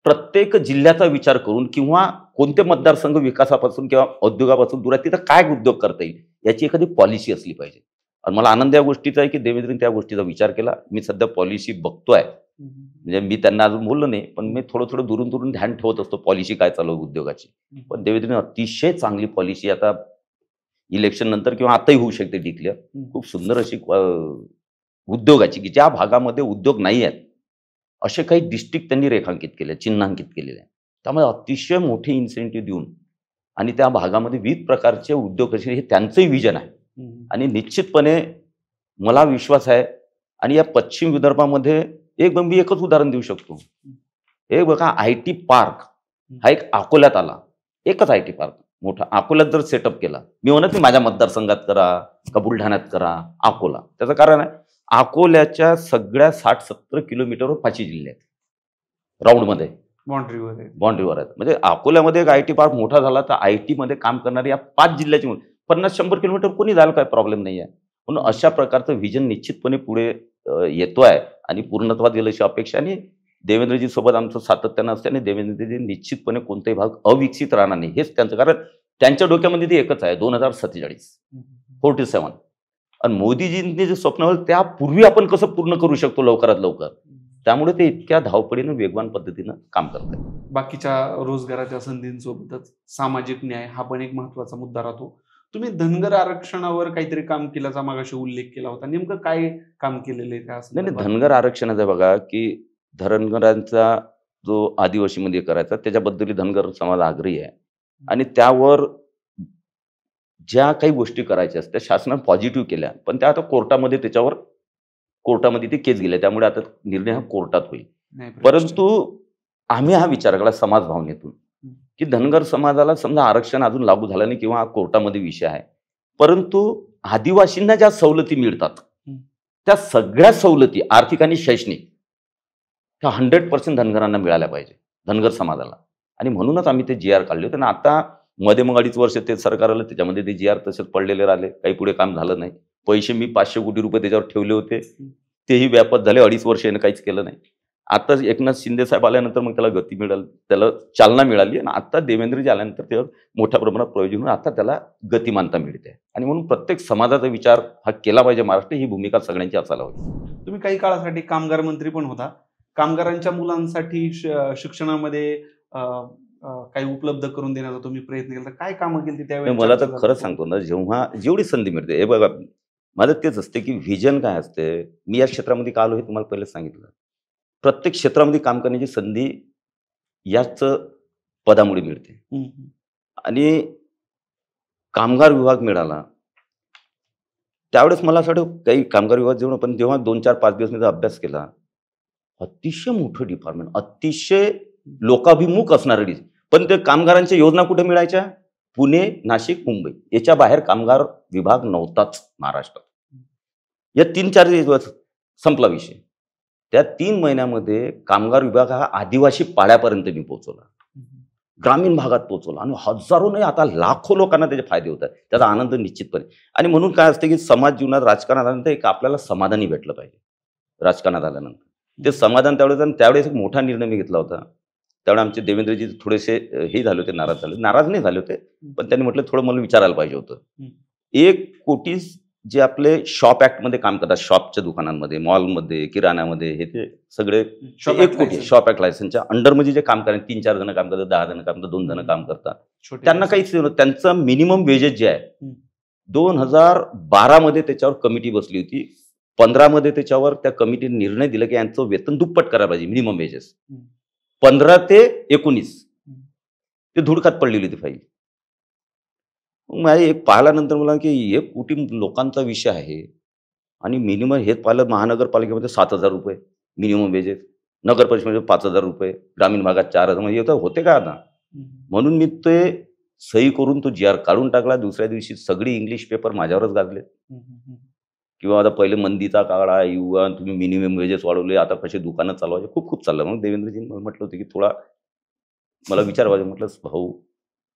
प्रत्येक जिल्ह्याचा विचार करून किंवा कोणते मतदारसंघ विकासापासून किंवा उद्योगापासून दूर आहे, तिथं काय उद्योग करता येईल याची एखादी पॉलिसी असली पाहिजे. आणि मला आनंद या गोष्टीचा आहे की देवेंद्रने त्या गोष्टीचा विचार केला. मी सध्या पॉलिसी बघतोय, म्हणजे मी त्यांना अजून बोललो नाही, पण मी थोडं दुरून ध्यान ठेवत असतो पॉलिसी काय चालू आहे उद्योगाची. पण देवेंद्रने अतिशय चांगली पॉलिसी आता इलेक्शन नंतर किंवा आताही होऊ शकते डिक्लेअर, खूप सुंदर अशी उद्योगाची, की ज्या भागामध्ये उद्योग नाही आहेत असे काही डिस्ट्रिक्ट त्यांनी रेखांकित केले, चिन्हांकित केलेले आहे. त्यामुळे अतिशय मोठे इन्सेंटिव्ह देऊन आणि त्या भागामध्ये विविध प्रकारचे उद्योग कसे, हे त्यांचंही विजन आहे. आणि निश्चितपणे मला विश्वास आहे. आणि या पश्चिम विदर्भामध्ये मी एकच उदाहरण देऊ शकतो. हे बघा, IT पार्क हा एक अकोल्यात आला, एकच IT पार्क मोठा अकोल्यात जर सेटअप केला, मी म्हणत नाही माझ्या मतदारसंघात करा का बुलढाण्यात करा, अकोला. त्याचं कारण आहे, अकोल्याच्या सगळ्या 60-70 किलोमीटरवर 5 जिल्हे आहेत, राऊंडमध्ये बाउंड्रीवर आहेत. म्हणजे अकोल्यामध्ये एक IT पार्क मोठा झाला तर IT मध्ये काम करणारे या 5 जिल्ह्याची 50-100 किलोमीटर कोणी जायला काय प्रॉब्लेम नाही आहे. म्हणून अशा प्रकारचं व्हिजन निश्चितपणे पुढे येतो आहे आणि पूर्णत्वात गेलं अशी अपेक्षा. आणि देवेंद्रजी सोबत आमचं सातत्यानं असते आणि देवेंद्रजी निश्चितपणे कोणताही भाग अविकसित राहणार नाही, हेच त्यांचं. कारण त्यांच्या डोक्यामध्ये ते एकच आहे, 2047 47. आणि मोदीजींनी जे स्वप्न त्यापूर्वी आपण कसं पूर्ण करू शकतो लवकरात लवकर, त्यामुळे ते इतक्या धावपळीनं वेगवान पद्धतीनं काम करत आहेत. बाकीच्या रोजगाराच्या संधींसोबतच सामाजिक न्याय हा पण एक महत्वाचा मुद्दा राहतो. तुम्ही धनगर आरक्षणावर काहीतरी काम केल्याचा मागाशी उल्लेख केला होता, नेमकं काय काम केलेलं आहे त्या? नाही, धनगर आरक्षणाचा बघा की धनगरांचा जो आदिवासीमध्ये करायचा त्याच्याबद्दल धनगर समाज आग्रही आहे. आणि त्यावर ज्या काही गोष्टी करायच्या असतात शासनाने पॉझिटिव्ह केल्या, पण त्या आता कोर्टामध्ये ती केस गेल्या, त्यामुळे आता निर्णय हा कोर्टात होईल. परंतु आम्ही हा विचार केला समाज भावनेतून की धनगर समाजाला समजा आरक्षण अजून लागू झालं नाही किंवा कोर्टामध्ये विषय आहे, परंतु आदिवासींना ज्या सवलती मिळतात त्या सगळ्या सवलती आर्थिक आणि शैक्षणिक त्या 100% धनगरांना मिळाल्या पाहिजे, धनगर समाजाला. आणि म्हणूनच आम्ही ते GR काढले होते. आणि आता मध्ये मग 2.5 वर्ष ते सरकार आलं, त्याच्यामध्ये ते GR तसेच पडलेले राहिले, काही पुढे काम झालं नाही. पैसे मी 500 कोटी रुपये त्याच्यावर ठेवले होते, तेही व्यापात झाले. 2.5 वर्ष यानं काहीच केलं नाही. आता एकनाथ शिंदे साहेब आल्यानंतर मग त्याला गती मिळाली, त्याला चालना मिळाली. आणि आता देवेंद्रजी आल्यानंतर त्यावर मोठ्या प्रमाणात प्रयोजन होऊन आता त्याला गतिमानता मिळते. आणि म्हणून प्रत्येक समाजाचा विचार हा केला पाहिजे महाराष्ट्र, ही भूमिका सगळ्यांची असायला हवी. तुम्ही काही काळासाठी कामगार मंत्री पण होता. कामगारांच्या मुलांसाठी शिक्षणामध्ये काही उपलब्ध करून देण्याचा तुम्ही प्रयत्न केला, काय कामं केली त्यावेळी? मला तर खरंच सांगतो ना, जेवढी संधी मिळते, हे बघा माझं तेच असते की व्हिजन काय असते. मी या क्षेत्रामध्ये का आलो हे तुम्हाला पहिले सांगितलं. प्रत्येक क्षेत्रामध्ये काम करण्याची संधी याच पदामुळे मिळते. आणि कामगार विभाग मिळाला त्यावेळेस मला असं वाटतं काही कामगार विभाग जेव्हा, पण जेव्हा 2-4-5 दिवस मी अभ्यास केला, अतिशय मोठं डिपार्टमेंट, अतिशय लोकाभिमुख असणारे. पण ते कामगारांच्या योजना कुठे मिळायच्या? पुणे, नाशिक, मुंबई, याच्या बाहेर कामगार विभाग नव्हताच महाराष्ट्रात. या 3-4 दिवस संपला विषय. त्या 3 महिन्यामध्ये कामगार विभाग हा आदिवासी पाड्यापर्यंत मी पोहोचवला, ग्रामीण भागात पोहोचवला. आणि हजारो नाही, आता लाखो लोकांना त्याचे फायदे होतात, त्याचा आनंद निश्चितपणे. आणि म्हणून काय असते की समाज जीवनात, राजकारणात आल्यानंतर एक आपल्याला समाधानी भेटलं पाहिजे. राजकारणात आल्यानंतर ते समाधान त्यावेळेस. आणि त्यावेळेस एक मोठा निर्णय मी घेतला होता. त्यावेळेस आमचे देवेंद्रजी थोडेसे हे झाले होते, नाराज नाही झाले होते, पण त्यांनी म्हटलं थोडं मला विचारायला पाहिजे होतं. 1 कोटी जे आपले शॉप ऍक्टमध्ये काम करतात, शॉपच्या दुकानांमध्ये, मॉलमध्ये, किराणामध्ये, हे ते सगळे 1 कोटी शॉप ऍक्ट लायसन्सच्या अंडरमध्ये जे काम करतात, 3-4 जण काम करतात, 10 जण काम करतात, 2 जण काम करतात, त्यांना काहीच नाही. त्यांचं मिनिमम वेजेस जे आहे 2012 मध्ये त्याच्यावर कमिटी बसली होती. 15 मध्ये त्याच्यावर त्या कमिटीने निर्णय दिला की यांचं वेतन दुप्पट करायला पाहिजे, मिनिमम वेजेस. 15 ते 19 ते धुडकात पडलेली होती फाईल. एक पाहिल्यानंतर मला की 1 कोटी लोकांचा विषय आहे आणि मिनिमम हे पाहिलं, महानगरपालिकेमध्ये 7,000 रुपये मिनिमम वेजेस, नगर परिषदेमध्ये 5,000 रुपये, ग्रामीण भागात 4,000, म्हणजे तर होते का आता. म्हणून मी ते सही करून तो GR काढून टाकला. दुसऱ्या दिवशी सगळी इंग्लिश पेपर माझ्यावरच गाजले, किंवा आता पहिले मंदीचा काळ आहे, युवा तुम्ही मिनिमम वेजेस वाढवले, आता कसे दुकानं चालवायचे, खूप खूप चाललं. मग देवेंद्रजी म्हटलं होतं की थोडा मला विचार पाहिजे. म्हटलं भाऊ,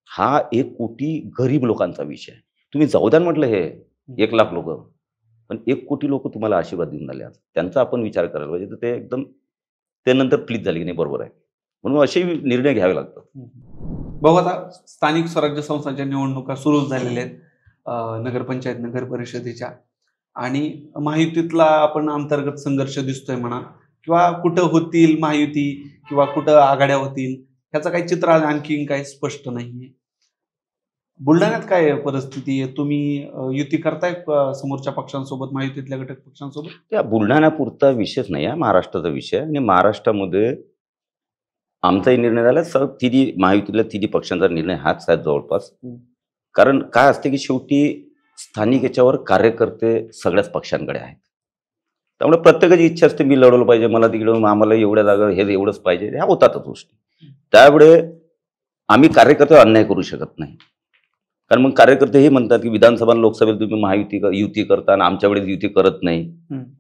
हा 1 कोटी गरीब लोकांचा विषय आहे, तुम्ही जाऊ द्या म्हटलं, हे 1 लाख लोक, पण 1 कोटी लोक तुम्हाला आशीर्वाद देऊन राहिले, आज त्यांचा आपण विचार करायला पाहिजे. तर ते एकदम ते नंतर प्लीज झाली की नाही, बरोबर आहे. म्हणून असे निर्णय घ्यावे लागतात. भाऊ, आता स्थानिक स्वराज्य संस्थांच्या निवडणुका सुरू झालेल्या आहेत, नगरपंचायत, नगर परिषदेच्या, आणि महायुतीतला आपण अंतर्गत संघर्ष दिसतोय म्हणा, किंवा कुठं होतील महायुती किंवा कुठं आघाड्या होतील, ह्याचं काही चित्र आणखी काही स्पष्ट नाहीये. बुलढाण्यात काय परिस्थिती आहे? तुम्ही युती करताय समोरच्या पक्षांसोबत, महायुतीतल्या घटक पक्षांसोबत? त्या बुलढाणापुरता विषयच नाही आहे, महाराष्ट्राचा विषय आहे. आणि महाराष्ट्रामध्ये आमचाही निर्णय झाला, तिन्ही महायुतीतल्या तिन्ही पक्षांचा निर्णय हाच आहे जवळपास. कारण काय असते की शेवटी स्थानिक याच्यावर कार्यकर्ते सगळ्याच पक्षांकडे आहेत. त्यामुळे प्रत्येकाची इच्छा असते मी लढवलं पाहिजे, मला तिकडे, आम्हाला एवढ्या जागा, हे एवढंच पाहिजे, ह्या होतातच गोष्टी. त्यामुळे आम्ही कार्यकर्ते अन्याय करू शकत नाही. कारण मग कार्यकर्ते हे म्हणतात की विधानसभा लोकसभेला तुम्ही युती करता आणि आमच्या वेळेस युती करत नाही.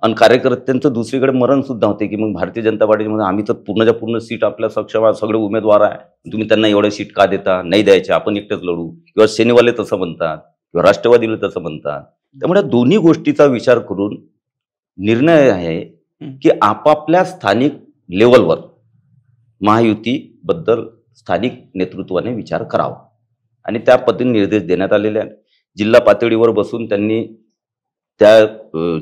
आणि कार्यकर्त्यांचं दुसरीकडे मरण सुद्धा होते की मग भारतीय जनता पार्टीमध्ये आम्ही तर पूर्णच्या पूर्ण सीट आपल्या सक्षम, सगळे उमेदवार आहे, तुम्ही त्यांना एवढ्या सीट का देता, नाही द्यायचे, आपण एकटेच लढू, किंवा सेनेवाले तसं म्हणतात, किंवा राष्ट्रवादीला तसं म्हणतात. त्यामुळे दोन्ही गोष्टीचा विचार करून निर्णय आहे की आपापल्या स्थानिक लेवलवर महायुतीबद्दल स्थानिक नेतृत्वाने विचार करावा, आणि त्या पद्धतीने निर्देश देण्यात आलेले आहेत. जिल्हा पातळीवर बसून त्यांनी त्या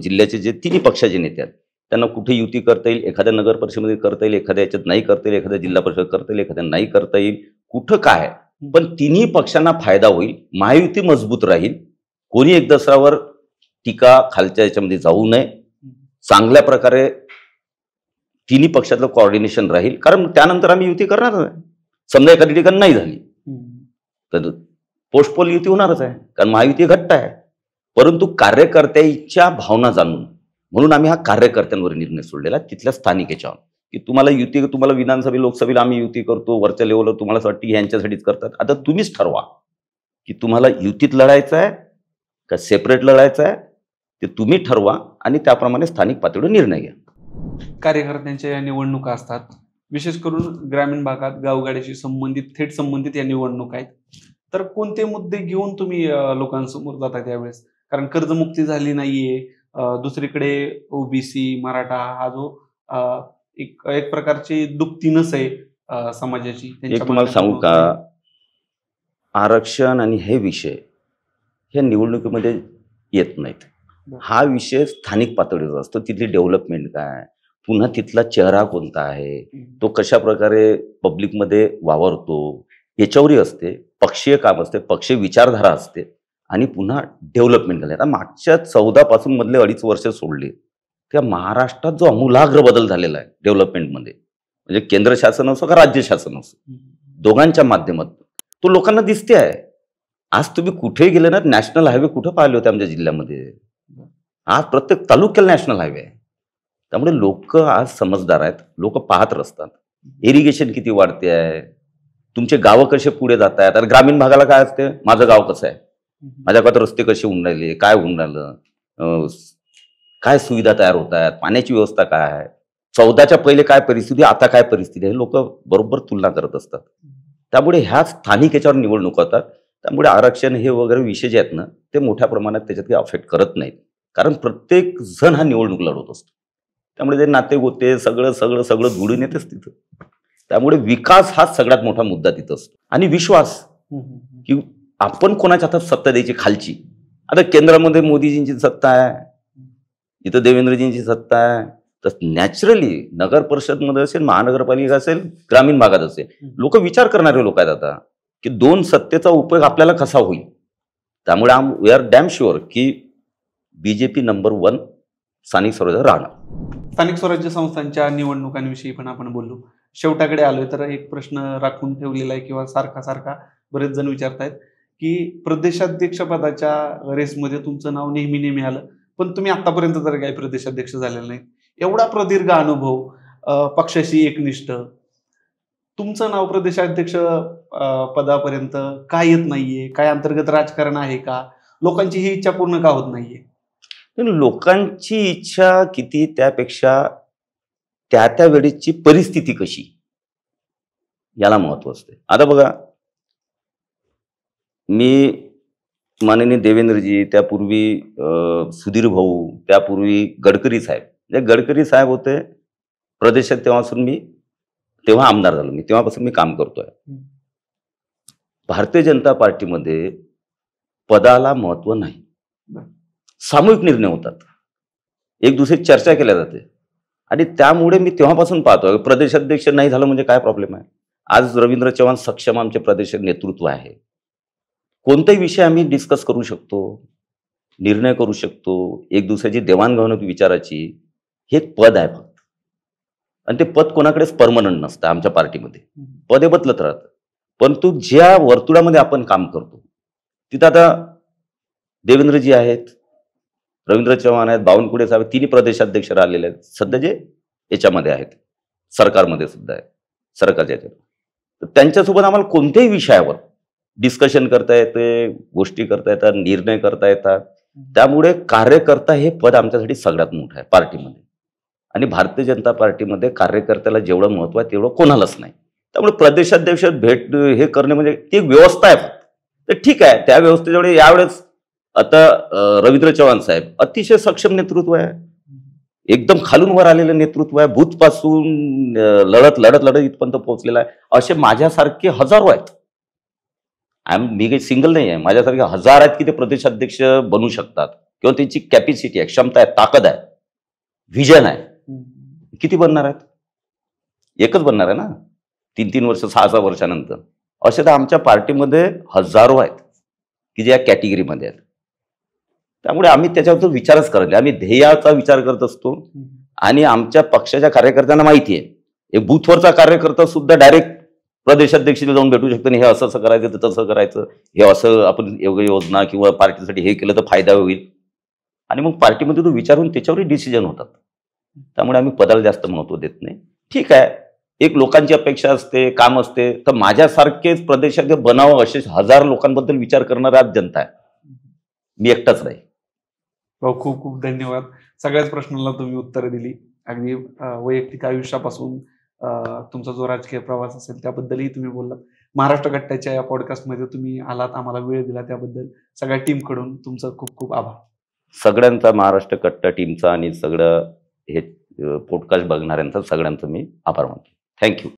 जिल्ह्याचे जे तिन्ही पक्षाचे नेते आहेत त्यांना कुठे युती करता येईल, एखाद्या नगर परिषदेमध्ये करता येईल, एखाद्या याच्यात नाही करता येईल, एखाद्या जिल्हा परिषद करता येईल, एखाद्या नाही करता येईल, कुठं काय, पण तिन्ही पक्षांना फायदा होईल, महायुती मजबूत राहील. कोणी एक दुसऱ्यावर टीका खालच्या याच्यामध्ये जाऊ नये, चांगल्या प्रकारे तिन्ही पक्षातलं कोऑर्डिनेशन राहील. कारण त्यानंतर आम्ही युती करणारच आहे. समजा एखादी ठिकाणी नाही झाली तर पोस्टपोल युती होणारच आहे, कारण महायुती घट्ट आहे. परंतु कार्यकर्त्याच्या भावना जाणून, म्हणून आम्ही हा कार्यकर्त्यांवर निर्णय सोडलेला तिथल्या स्थानिक याच्यावर, की तुम्हाला युती, तुम्हाला विधानसभा लोकसभेला आम्ही युती करतो, वरच्या लेवलवर तुम्हाला असं वाटतं यांच्यासाठीच करतात. आता तुम्हीच ठरवा की तुम्हाला युतीत लढायचं आहे का सेपरेट लढायचं आहे, ते तुम्ही ठरवा आणि त्याप्रमाणे स्थानिक पातळीवर निर्णय घ्या. कार्यकर्त्यांच्या या निवडणुका असतात, विशेष करून ग्रामीण भागात गावगाड्याशी संबंधित, थेट संबंधित या निवडणुका आहेत. तर कोणते मुद्दे घेऊन तुम्ही लोकांसमोर जाता त्यावेळेस? कारण कर्जमुक्ती झाली नाहीये, दुसरीकडे ओबीसी, मराठा हा जो एक प्रकारची दुपतीनच आहे समाजाची. एक तुम्हाला सांगू का, आरक्षण आणि हे विषय हे निवडणुकीमध्ये येत नाहीत. हा विषय स्थानिक पातळीवर असतो. तिथली डेव्हलपमेंट काय, पुन्हा तिथला चेहरा कोणता आहे, तो कशा प्रकारे पब्लिकमध्ये वावरतो, याच्यावरही असते. पक्षीय काम असते, पक्षीय विचारधारा असते, आणि पुन्हा डेव्हलपमेंट झाले. आता मागच्या 14 पासून मधले 2.5 वर्ष सोडले, त्या महाराष्ट्रात जो आमूलाग्र बदल झालेला आहे डेव्हलपमेंटमध्ये, म्हणजे केंद्र शासन असो का राज्य शासन असो, दोघांच्या माध्यमातून तो लोकांना दिसते आहे. आज तुम्ही कुठेही गेले ना, नॅशनल हायवे कुठं पाहिले होते आमच्या जिल्ह्यामध्ये? आज प्रत्येक तालुक्याला नॅशनल हायवे आहे. त्यामुळे लोक आज समजदार आहेत, लोक पाहत असतात. इरिगेशन किती वाढते आहे, तुमचे गावं कसे पुढे जात आहेत. आणि ग्रामीण भागाला काय असते, माझं गाव कसं आहे, माझ्या गावात रस्ते कसे होऊन राहिले, काय होऊन राहिलं, काय सुविधा तयार होत आहेत, पाण्याची व्यवस्था काय आहे, 14च्या पहिले काय परिस्थिती, आता काय परिस्थिती आहे, लोक बरोबर तुलना करत असतात. त्यामुळे ह्या स्थानिक याच्यावर निवडणूक होतात. त्यामुळे आरक्षण हे वगैरे विषय जे आहेत ना, ते मोठ्या प्रमाणात त्याच्यात काही अफेक्ट करत नाहीत, कारण प्रत्येक जण हा निवडणूक लढवत असतो. त्यामुळे ते नाते गोते सगळं सगळं सगळं जुळून येतेच तिथं. त्यामुळे विकास हा सगळ्यात मोठा मुद्दा तिथं असतो आणि विश्वास की आपण कोणाच्या हातात सत्ता द्यायची खालची. आता केंद्रामध्ये मोदीजींची सत्ता आहे, इथं देवेंद्रजींची सत्ता आहे, तर नॅचरली नगर परिषदमध्ये असेल, महानगरपालिका असेल, ग्रामीण भागात असेल, लोक विचार करणारे लोक आहेत आता की दोन सत्तेचा उपयोग आपल्याला कसा होईल. त्यामुळे वी आर डॅम शुअर की बीजेपी नंबर 1 स्थानिक स्वराज्य राहणार. स्थानिक स्वराज्य संस्थांच्या निवडणुकांविषयी पण आपण बोललो. शेवटाकडे आलोय तर एक प्रश्न राखून ठेवलेला आहे किंवा सारखा सारखा बरेच जण विचारतायत की प्रदेशाध्यक्ष पदाच्या रेसमध्ये तुमचं नाव नेहमी नेहमी आलं, पण तुम्ही आतापर्यंत तर काही प्रदेशाध्यक्ष झालेला नाही. एवढा प्रदीर्घ अनुभव, पक्षाशी एकनिष्ठ, तुमचं नाव प्रदेशाध्यक्ष पदापर्यंत का येत नाहीये? काय अंतर्गत राजकारण आहे का? लोकांची ही इच्छा पूर्ण का होत नाहीये? लोकांची इच्छा किती त्यापेक्षा त्या त्या वेळेची परिस्थिती कशी याला महत्व असते. आता बघा, मी माननीय देवेंद्रजी, त्यापूर्वी सुधीर भाऊ, त्यापूर्वी गडकरी साहेब, जे गडकरी साहेब होते प्रदेशात तेव्हापासून मी तेव्हा आमदार झालो, मी तेव्हापासून मी काम करतोय. भारतीय जनता पार्टीमध्ये पदाला महत्व नाही, सामूहिक निर्णय होतात, एक दुसरी चर्चा केल्या जाते आणि त्यामुळे मी तेव्हापासून पाहतोय प्रदेशाध्यक्ष नाही झालं म्हणजे काय प्रॉब्लेम आहे. आज रवींद्र चव्हाण सक्षम आमचे प्रदेश नेतृत्व आहे, कोणताही विषय आम्ही डिस्कस करू शकतो, निर्णय करू शकतो, एक दुसऱ्याची देवाणघेवाण विचाराची. हे एक पद आहे फक्त, आणि ते पद कोणाकडेच परमनंट नसतं. आमच्या पार्टीमध्ये पदे बदलत राहतं, परंतु ज्या वर्तुळामध्ये आपण काम करतो तिथं आता देवेंद्रजी आहेत, रवींद्र चव्हाण आहेत, बावनकुळे साहेब, तिन्ही प्रदेशाध्यक्ष राहिलेले आहेत, सध्या जे याच्यामध्ये आहेत सरकारमध्ये सुद्धा आहे, सरकारच्या याच्यात. तर त्यांच्यासोबत आम्हाला कोणत्याही विषयावर डिस्कशन करता येते, गोष्टी करता येतात, निर्णय करता येतात. त्यामुळे कार्यकर्ता हे पद आमच्यासाठी सगळ्यात मोठं आहे पार्टीमध्ये, आणि भारतीय जनता पार्टीमध्ये कार्यकर्त्याला जेवढं महत्व आहे तेवढं कोणालाच नाही. त्यामुळे प्रदेशाध्यक्ष भेट हे करणे म्हणजे ती एक व्यवस्था आहे फक्त. तर ठीक आहे, त्या व्यवस्थेच्यामुळे यावेळेस आता रवींद्र चव्हाण साहेब अतिशय सक्षम नेतृत्व आहे, एकदम खालून वर आलेलं नेतृत्व आहे, बूथ पासून लढत लढत लढत इथपर्यंत पोहोचलेला आहे. असे माझ्यासारखे हजारो आहेत, मी काही सिंगल नाही आहे, माझ्यासारखे हजार आहेत की ते प्रदेशाध्यक्ष बनू शकतात, किंवा त्यांची कॅपॅसिटी आहे, क्षमता आहे, ताकद आहे, व्हिजन आहे. किती बनणार आहेत? एकच बनणार आहे ना 3-3 वर्ष 6-6 वर्षानंतर. असे तर आमच्या पार्टीमध्ये हजारो आहेत की जे या कॅटेगरीमध्ये आहेत. त्यामुळे आम्ही त्याच्यावर विचारच करत नाही, आम्ही ध्येयाचा विचार करत असतो. आणि आमच्या पक्षाच्या कार्यकर्त्यांना माहिती आहे, एक बूथवरचा कार्यकर्ता सुद्धा डायरेक्ट प्रदेशाध्यक्षाला जाऊन भेटू शकतो, हे असं असं करायचं, तर तसं करायचं, हे असं आपण योजना किंवा पार्टीसाठी हे केलं तर फायदा होईल, आणि मग पार्टीमध्ये तो विचारून त्याच्यावरही डिसिजन होतात. त्यामुळे आम्ही पदाला जास्त महत्व देत नाही. ठीक आहे, एक लोकांची अपेक्षा असते, काम असते, तर माझ्यासारखेच प्रदेशाध्यक्ष बनावं असे 1000 लोकांबद्दल विचार करणारी आज जनता आहे, मी एकटाच नाही. खूप खूप धन्यवाद. सगळ्याच प्रश्नांना तुम्ही उत्तरं दिली, अगदी वैयक्तिक आयुष्यापासून तुमचा जो राजकीय प्रवास असेल त्याबद्दलही तुम्ही बोललात. महाराष्ट्र कट्ट्याच्या या पॉडकास्टमध्ये तुम्ही आलात, आम्हाला वेळ दिला, त्याबद्दल सगळ्या टीमकडून तुमचं खूप खूप आभार. सगळ्यांचा, महाराष्ट्र कट्टा टीमचा आणि सगळं हे पॉडकास्ट बघणाऱ्यांचा सगळ्यांचा मी आभार मानतो. थँक्यू.